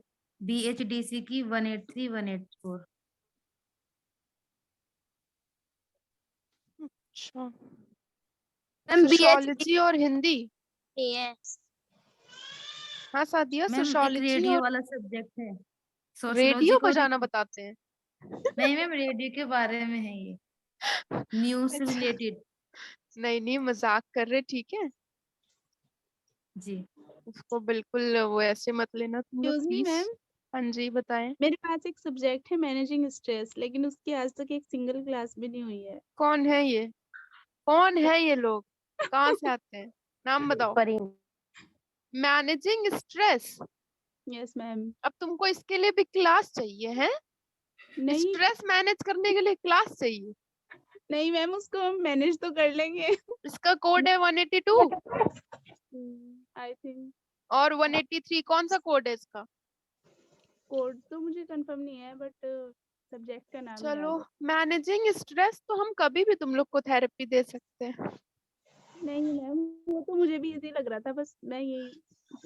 D: BHDC की 183-184।
A: अच्छा,
K: मैम
A: सोशियोलॉजी और हिंदी।
K: है।
A: हाँ सादिया,
D: मैम एक
A: सोशियोलॉजी
D: रेडियो
A: और
D: वाला सब्जेक्ट है, सोशियोलॉजी
A: रेडियो
D: को।
A: बजाना बताते हैं।
D: नहीं मैम, रेडियो के बारे में है ये, न्यूज से
A: अच्छा।
D: रिलेटेड।
A: नहीं नहीं, मजाक कर रहे, ठीक है।
D: जी
A: उसको बिल्कुल वो ऐसे मत लेना तुम लोग,
B: एक्सक्यूज मी
A: प्लीज।
B: मैम,
A: हाँ जी बताएं।
B: मेरे पास एक सब्जेक्ट है मैनेजिंग स्ट्रेस, लेकिन उसकी आज तक एक सिंगल क्लास भी नहीं हुई है।
A: कौन है ये? कौन है ये लोग? कहाँ से आते हैं? नाम बताओ। Managing stress.
B: Yes ma'am.
A: अब तुमको इसके लिए भी क्लास चाहिए है?
B: नहीं
A: स्ट्रेस मैनेज करने के लिए क्लास चाहिए?
B: नहीं मैम, उसको हम मैनेज तो कर लेंगे।
A: इसका कोड है 182
B: आई थिंक।
A: और 183। कौन सा कोड है इसका?
B: कोड तो मुझे कंफर्म नहीं है, बट सब्जेक्ट का नाम
A: चलो,
B: याद है।
A: मैनेजिंग स्ट्रेस तो हम कभी भी तुम लोग को थेरेपी दे सकते हैं।
B: नहीं मैम, वो तो मुझे भी इजी लग रहा था, बस मैं यही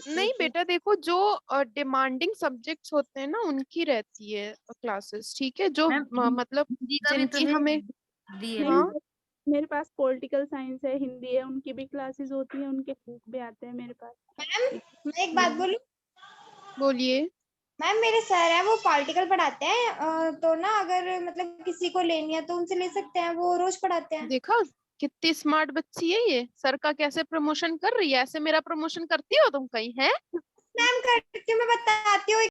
A: नहीं बेटा देखो, जो डिमांडिंग सब्जेक्ट्स होते हैं ना उनकी रहती है क्लासेस, ठीक है। जो
D: मैम
A: मतलब
D: हिंदी का भी तो
A: जिनकी
D: है,
A: हमें
B: नहीं,
A: हाँ
B: मेरे पास पॉलिटिकल साइंस है, हिंदी है, उनकी भी क्लासेस होती हैं, उनके बुक भी आते हैं मेरे पास।
F: मैम मैं एक बात बोलूं?
A: बोलिए।
F: मैम मेरे सर है, वो पॉलिटिकल पढ़ाते हैं, तो ना अगर मतलब किसी को लेनी है तो उनसे ले सकते हैं, वो रोज पढ़ाते हैं।
A: देखा कितनी स्मार्ट बच्ची है ये, सर का कैसे प्रमोशन कर रही है। ऐसे मेरा प्रमोशन करती हो तुम कहीं है?
F: मैम करती हूँ, मैं बताती हूँ।